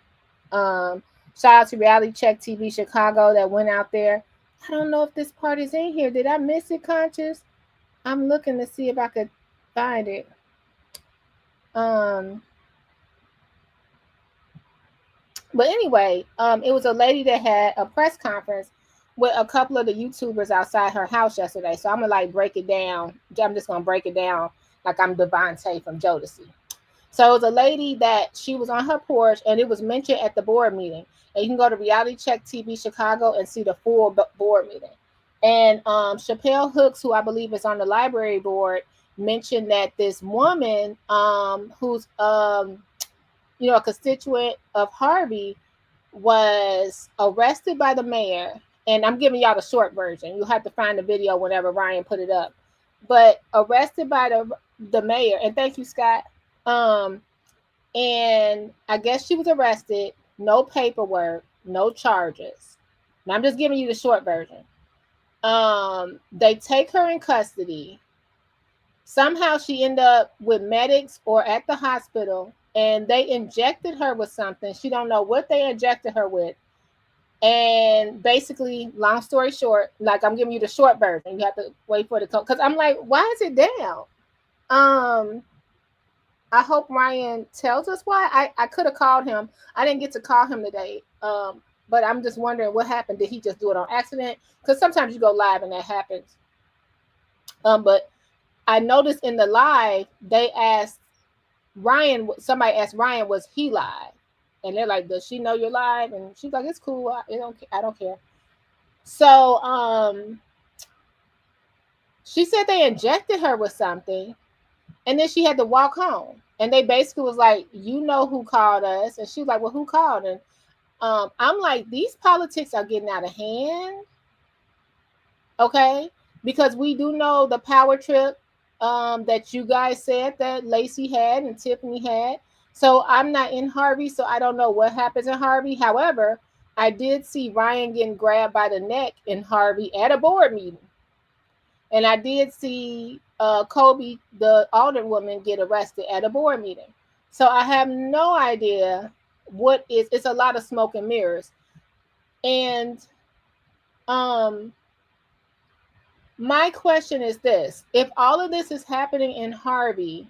Shout out to Reality Check TV Chicago that went out there. I don't know if this part is in here. Did I miss it, Conscious? I'm looking to see if I could find it. But anyway, it was a lady that had a press conference with a couple of the YouTubers outside her house yesterday. So I'm gonna like break it down. I'm just gonna break it down like I'm Devontae from Jodeci. So it was a lady that she was on her porch, and it was mentioned at the board meeting. And you can go to Reality Check TV Chicago and see the full board meeting. And Chappelle Hooks, who I believe is on the library board, mentioned that this woman, who's a constituent of Harvey, was arrested by the mayor. And I'm giving y'all the short version. You'll have to find the video whenever Ryan put it up. But arrested by the mayor. And thank you, Scott. And I guess she was arrested. No paperwork, no charges. Now I'm just giving you the short version. They take her in custody. Somehow she ended up with medics or at the hospital, and they injected her with something. She don't know what they injected her with. And basically, long story short, like I'm giving you the short version. You have to wait for it to come. Because I'm like, why is it down? I hope Ryan tells us why. I could have called him. I didn't get to call him today. But I'm just wondering what happened. Did he just do it on accident? Because sometimes you go live and that happens. But I noticed in the live, they asked Ryan, somebody asked Ryan, was he live? And they're like, does she know you're live? And she's like, it's cool. I don't care. So she said they injected her with something, and then she had to walk home. And they basically was like, you know who called us? And she was like, well, who called? And I'm like, these politics are getting out of hand. Okay, because we do know the power trip that you guys said that Lacey had and Tiffany had. So I'm not in Harvey, so I don't know what happens in Harvey. However, I did see Ryan getting grabbed by the neck in Harvey at a board meeting. And I did see Kobe, the alderwoman, get arrested at a board meeting. So I have no idea what is. It's a lot of smoke and mirrors. And my question is this: if all of this is happening in Harvey,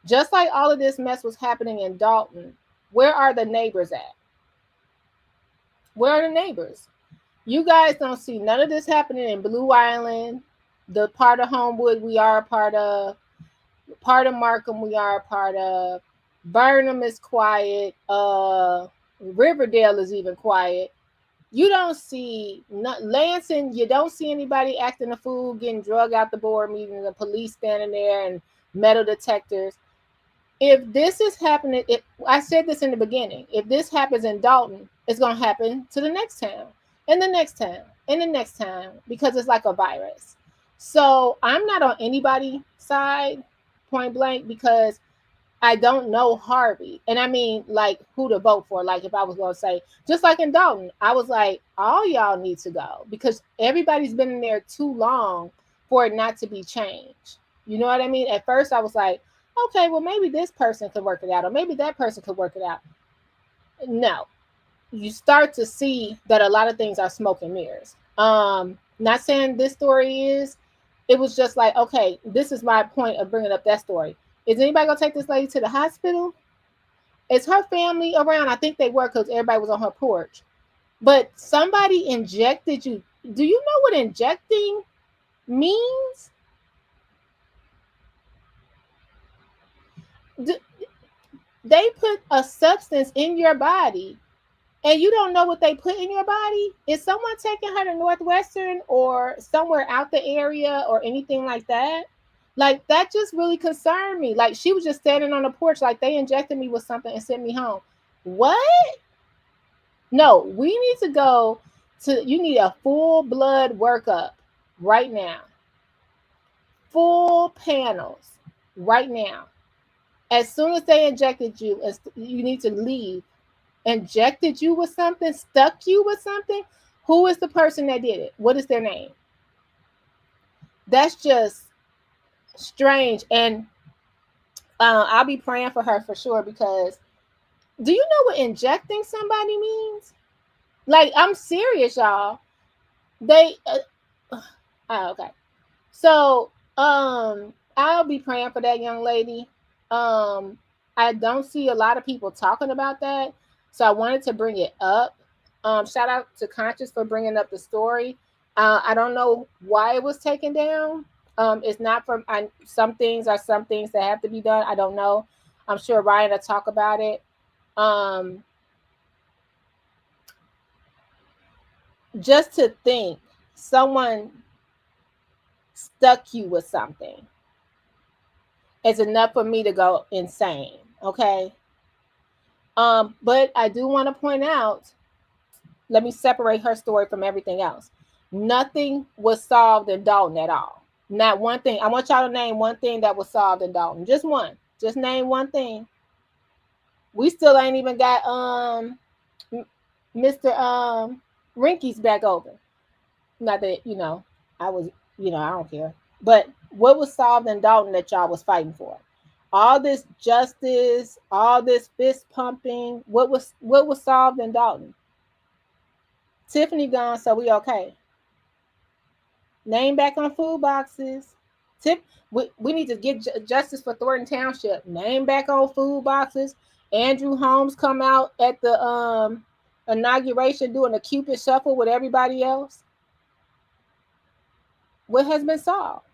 just like all of this mess was happening in Dalton, where are the neighbors at? Where are the neighbors? You guys don't see none of this happening in Blue Island, the part of Homewood we are a part of Markham we are a part of. Burnham is quiet. Riverdale is even quiet. You don't see Lansing. You don't see anybody acting a fool, getting drug out the board meeting, the police standing there and metal detectors. If this is happening, if I said this in the beginning, if this happens in Dalton, it's going to happen to the next town, and the next town, and the next town, because it's like a virus. So I'm not on anybody's side, point blank, because I don't know Harvey. And I mean, like, who to vote for. Like, if I was going to say, just like in Dalton, I was like, all y'all need to go, because everybody's been in there too long for it not to be changed. You know what I mean? At first, I was like, okay, well, maybe this person could work it out, or maybe that person could work it out. No. You start to see that a lot of things are smoke and mirrors. Not saying this story is. It was just like, okay, this is my point of bringing up that story. Is anybody going to take this lady to the hospital? Is her family around? I think they were, because everybody was on her porch. But somebody injected you. Do you know what injecting means? They put a substance in your body, and you don't know what they put in your body. Is someone taking her to Northwestern or somewhere out the area or anything like that? Like, that just really concerned me. Like, she was just standing on the porch, like they injected me with something and sent me home. What? No, we need to go to, you need a full blood workup right now. Full panels right now. As soon as they injected you, you need to leave. Injected you with something, stuck you with something. Who is the person that did it? What is their name? That's just strange. And I'll be praying for her for sure, because do you know what injecting somebody means? Like, I'm serious, y'all. They okay. So I'll be praying for that young lady. I don't see a lot of people talking about that, so I wanted to bring it up. Shout out to Conscious for bringing up the story. I don't know why it was taken down. It's not from some things are some things that have to be done. I don't know. I'm sure Ryan will talk about it. Just to think someone stuck you with something is enough for me to go insane. Okay. But I do want to point out, let me separate her story from everything else. Nothing was solved in Dalton at all. Not one thing. I want y'all to name one thing that was solved in Dalton. Just one. Just name one thing. We still ain't even got Mr. Rinky's back over. Not that, I was, I don't care. But what was solved in Dalton that y'all was fighting for? All this justice, all this fist pumping, what was solved in Dalton? Tiffany gone, so we okay. Name back on food boxes. We need to get justice for Thornton Township. Name back on food boxes. Andrew Holmes come out at the inauguration doing a Cupid shuffle with everybody else. What has been solved?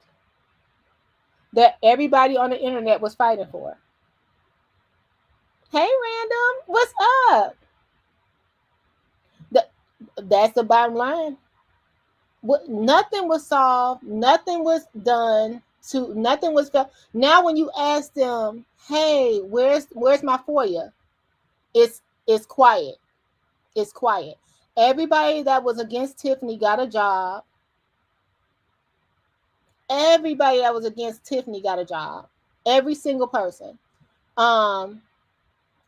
That everybody on the internet was fighting for. Hey, Random, what's up? That's the bottom line. Nothing was solved. Nothing was done. Nothing was felt. Now, when you ask them, "Hey, where's my FOIA?" It's quiet. It's quiet. Everybody that was against Tiffany got a job. Everybody that was against Tiffany got a job. Every single person.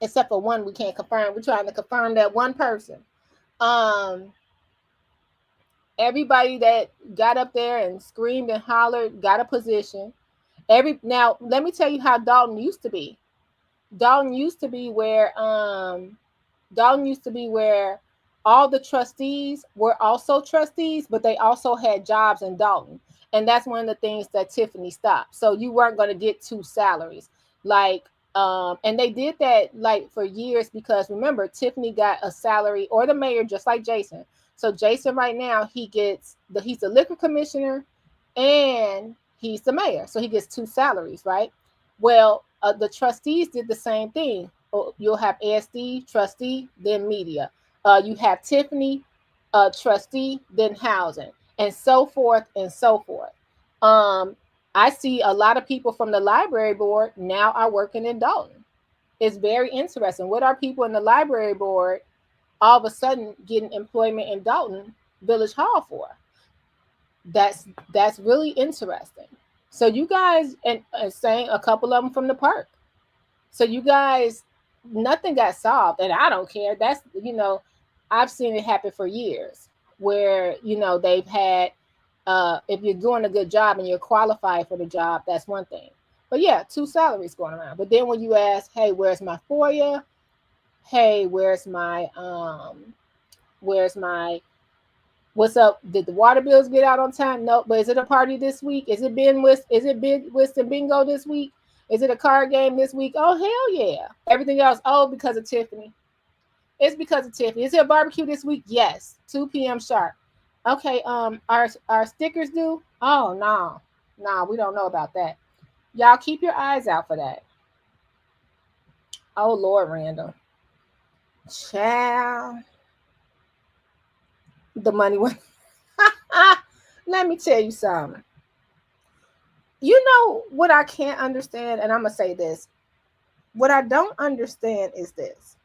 Except for one we can't confirm. We're trying to confirm that one person. Everybody that got up there and screamed and hollered got a position. Now let me tell you how Dalton used to be. Dalton used to be where all the trustees were also trustees, but they also had jobs in Dalton. And that's one of the things that Tiffany stopped. So you weren't going to get two salaries. And they did that for years, because remember, Tiffany got a salary, or the mayor, just like Jason. So Jason right now, he's the liquor commissioner and he's the mayor. So he gets two salaries, right? Well, the trustees did the same thing. You'll have ASD, trustee, then media. You have Tiffany, trustee, then housing, and so forth and so forth. I see a lot of people from the library board now are working in Dalton. It's very interesting. What are people in the library board all of a sudden getting employment in Dalton Village Hall for? That's really interesting. So you guys, and saying a couple of them from the park. So you guys, nothing got solved, and I don't care. That's, I've seen it happen for years, where they've had, if you're doing a good job and you're qualified for the job, that's one thing. But yeah, two salaries going around. But then when you ask, hey, where's my FOIA? Hey, where's my what's up? Did the water bills get out on time? No. But is it a party this week? Is it Big Wiston Bingo this week? Is it a card game this week? Oh, hell yeah. Everything else, because of Tiffany. It's because of Tiffany. Is it a barbecue this week? Yes. 2 p.m. sharp. Okay, our stickers due? Oh, no, we don't know about that. Y'all keep your eyes out for that. Oh, Lord, Randall. Child. The money went. Let me tell you something. You know what I can't understand, and I'm going to say this. What I don't understand is this.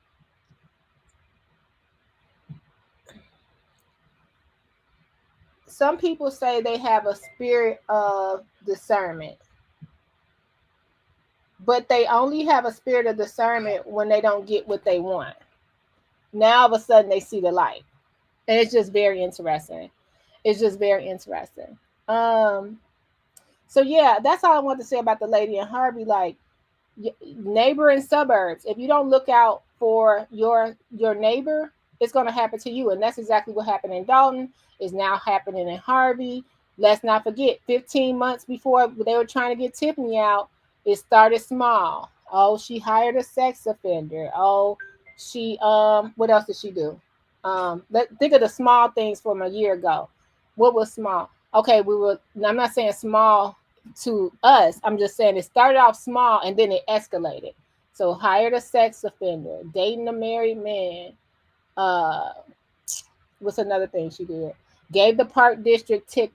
Some people say they have a spirit of discernment, but they only have a spirit of discernment when they don't get what they want. Now, all of a sudden, they see the light. And it's just very interesting. So yeah, that's all I want to say about the lady in Harvey. Neighboring suburbs. If you don't look out for your neighbor, it's going to happen to you. And that's exactly what happened in Dalton. Is now happening in Harvey. Let's not forget, 15 months before they were trying to get Tiffany out, it started small. Oh, she hired a sex offender. Oh, she what else did she do? Think of the small things from a year ago. What was small? Okay, I'm not saying small to us. I'm just saying it started off small and then it escalated. So hired a sex offender, dating a married man. What's another thing she did? Gave the park district tickets.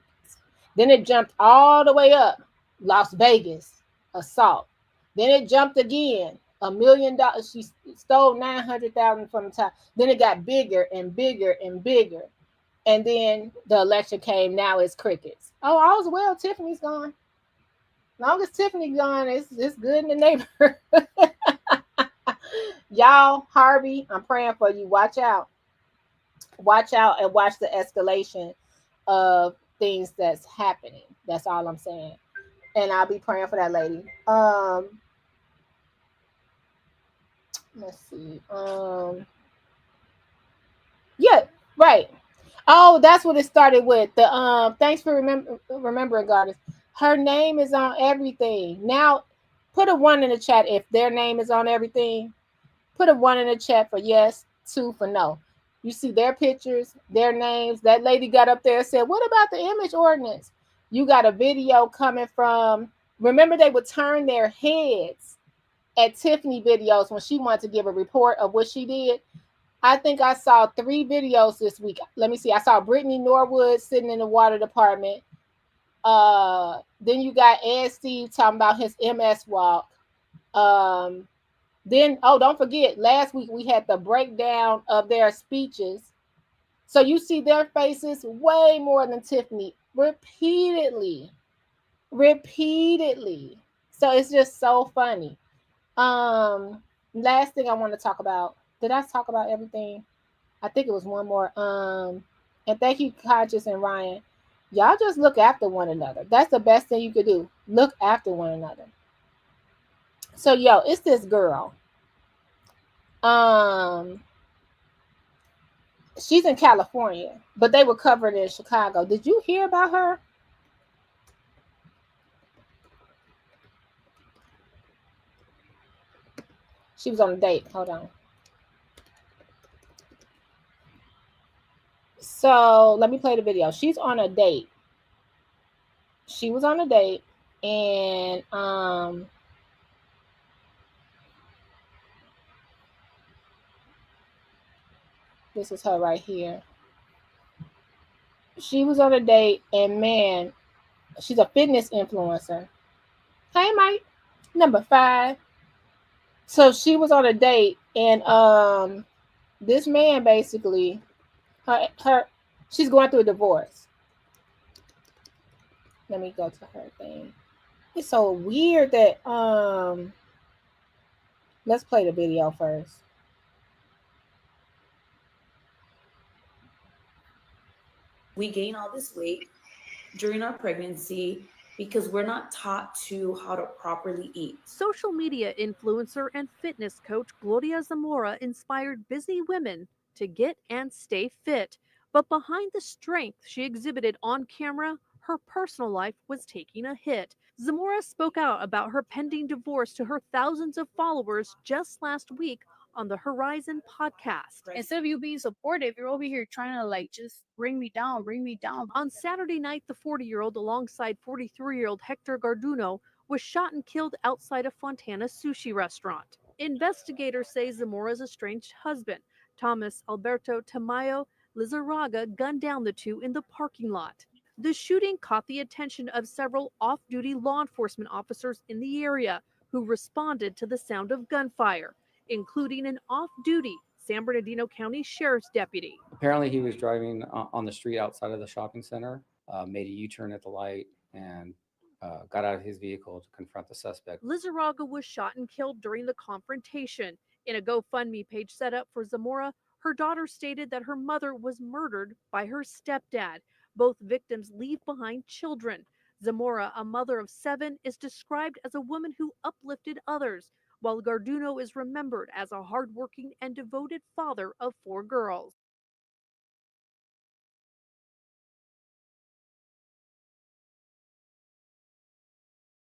Then it jumped all the way up. Las Vegas, assault. Then it jumped again. $1 million. She stole $900,000 from the top. Then it got bigger and bigger and bigger. And then the election came. Now it's crickets. Oh, all's well. Tiffany's gone. As long as Tiffany's gone, it's good in the neighborhood. Y'all, Harvey, I'm praying for you. Watch out. Watch out and watch the escalation of things that's happening. That's all I'm saying. And I'll be praying for that lady. Let's see. Yeah, right. Oh, that's what it started with. The thanks for remembering, Goddess. Her name is on everything. Now, put a 1 in the chat if their name is on everything. Put a 1 in the chat for yes, 2 for no. You see their pictures, their names. That lady got up there and said, what about the image ordinance? You got a video coming from, remember they would turn their heads at Tiffany videos when she wanted to give a report of what she did. I think I saw 3 videos this week. Let me see. I saw Brittany Norwood sitting in the water department. Then you got Ed Steve talking about his MS walk. Then, don't forget, last week we had the breakdown of their speeches. So you see their faces way more than Tiffany repeatedly. So it's just so funny. Last thing I want to talk about. Did I talk about everything? I think it was one more. And thank you, Conscious and Ryan. Y'all just look after one another. That's the best thing you could do. Look after one another. So, it's this girl. She's in California, but they were covered in Chicago. Did you hear about her? She was on a date. Hold on. So let me play the video. She's on a date. She was on a date, and this is her right here. She was on a date, and man, she's a fitness influencer. Hey, Mike. Number 5. So she was on a date, and this man basically, she's going through a divorce. Let me go to her thing. It's so weird that let's play the video first. We gain all this weight during our pregnancy because we're not taught how to properly eat. Social media influencer and fitness coach Gloria Zamora inspired busy women to get and stay fit. But behind the strength she exhibited on camera, her personal life was taking a hit. Zamora spoke out about her pending divorce to her thousands of followers just last week on the Horizon podcast. Instead of you being supportive, you're over here trying to just bring me down. On Saturday night, the 40-year-old alongside 43-year-old Hector Garduno was shot and killed outside a Fontana sushi restaurant. Investigators say Zamora's estranged husband, Thomas Alberto Tamayo Lizarraga, gunned down the two in the parking lot. The shooting caught the attention of several off-duty law enforcement officers in the area who responded to the sound of gunfire, including an off-duty San Bernardino County Sheriff's deputy. Apparently he was driving on the street outside of the shopping center, made a U-turn at the light, and got out of his vehicle to confront the suspect. Lizarraga was shot and killed during the confrontation. In a GoFundMe page set up for Zamora, her daughter stated that her mother was murdered by her stepdad. Both victims leave behind children. Zamora, a mother of 7, is described as a woman who uplifted others, while Garduno is remembered as a hardworking and devoted father of 4 girls.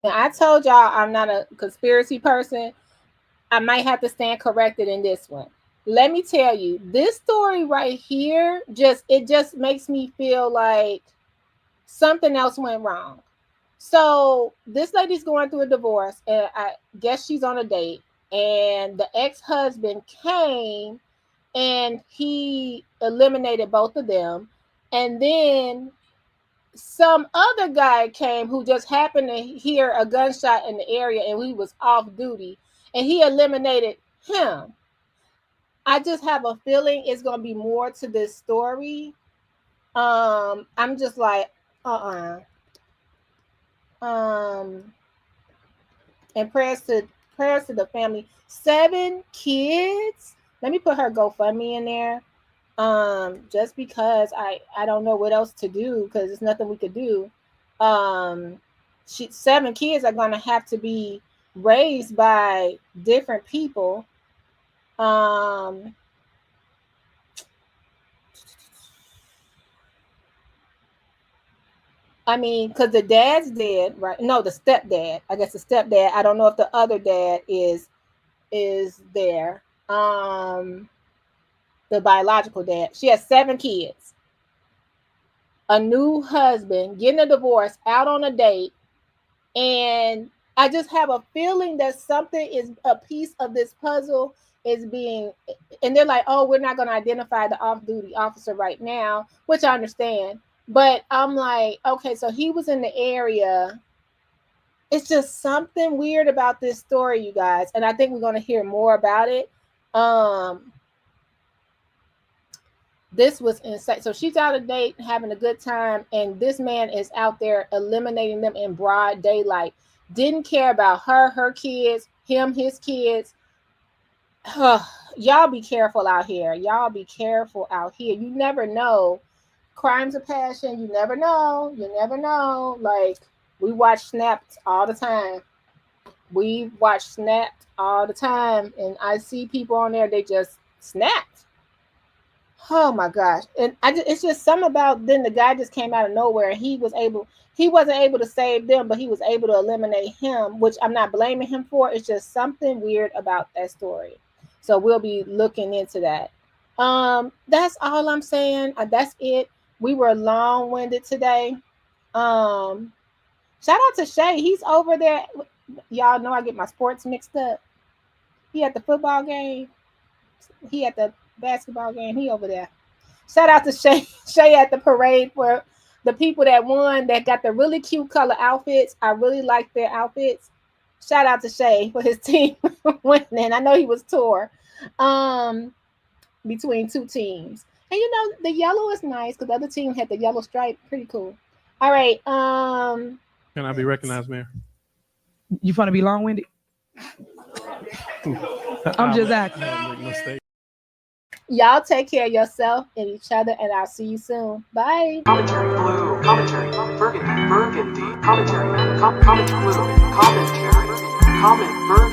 Now, I told y'all I'm not a conspiracy person. I might have to stand corrected in this one. Let me tell you, this story right here just makes me feel like something else went wrong. So this lady's going through a divorce, and I guess she's on a date, and the ex-husband came and he eliminated both of them, and then some other guy came who just happened to hear a gunshot in the area, and he was off duty, and he eliminated him. I just have a feeling it's going to be more to this story. I'm just like, and prayers to the family. 7 kids. Let me put her GoFundMe in there. Just because I don't know what else to do, because there's nothing we could do. 7 kids are going to have to be raised by different people. I mean, because the dad's dead, right? No, the stepdad. I guess the stepdad. I don't know if the other dad is there. The biological dad. She has 7 kids. A new husband, getting a divorce, out on a date, and I just have a feeling that something is a piece of this puzzle is being, and they're like, oh, we're not going to identify the off-duty officer right now, which I understand. But I'm like, okay, so he was in the area. It's just something weird about this story, you guys. And I think we're going to hear more about it. This was insane. So she's out of date, having a good time. And this man is out there eliminating them in broad daylight. Didn't care about her kids, him, his kids. Y'all be careful out here. Y'all be careful out here. You never know. Crimes of passion. You never know. You never know. Like, we watch Snapped all the time. We watch Snapped all the time. And I see people on there, they just snapped. Oh my gosh. And it's just something about, then the guy just came out of nowhere and he wasn't able to save them, but he was able to eliminate him, which I'm not blaming him for. It's just something weird about that story. So we'll be looking into that. That's all I'm saying. That's it. We were long-winded today. Shout out to Shay. He's over there. Y'all know I get my sports mixed up. He at the football game. He at the basketball game. He over there. Shout out to Shay. Shay at the parade for the people that won, that got the really cute color outfits. I really like their outfits. Shout out to Shay for his team winning. I know he was tore between two teams. And you know, the yellow is nice because the other team had the yellow stripe. Pretty cool. All right. Can I be recognized, Mayor? You want to be long-winded? I'm just asking. Y'all take care of yourself and each other, and I'll see you soon. Bye. Commentary blue. Commentary burgundy. Commentary. Comment blue. Commentary. Comment burgundy.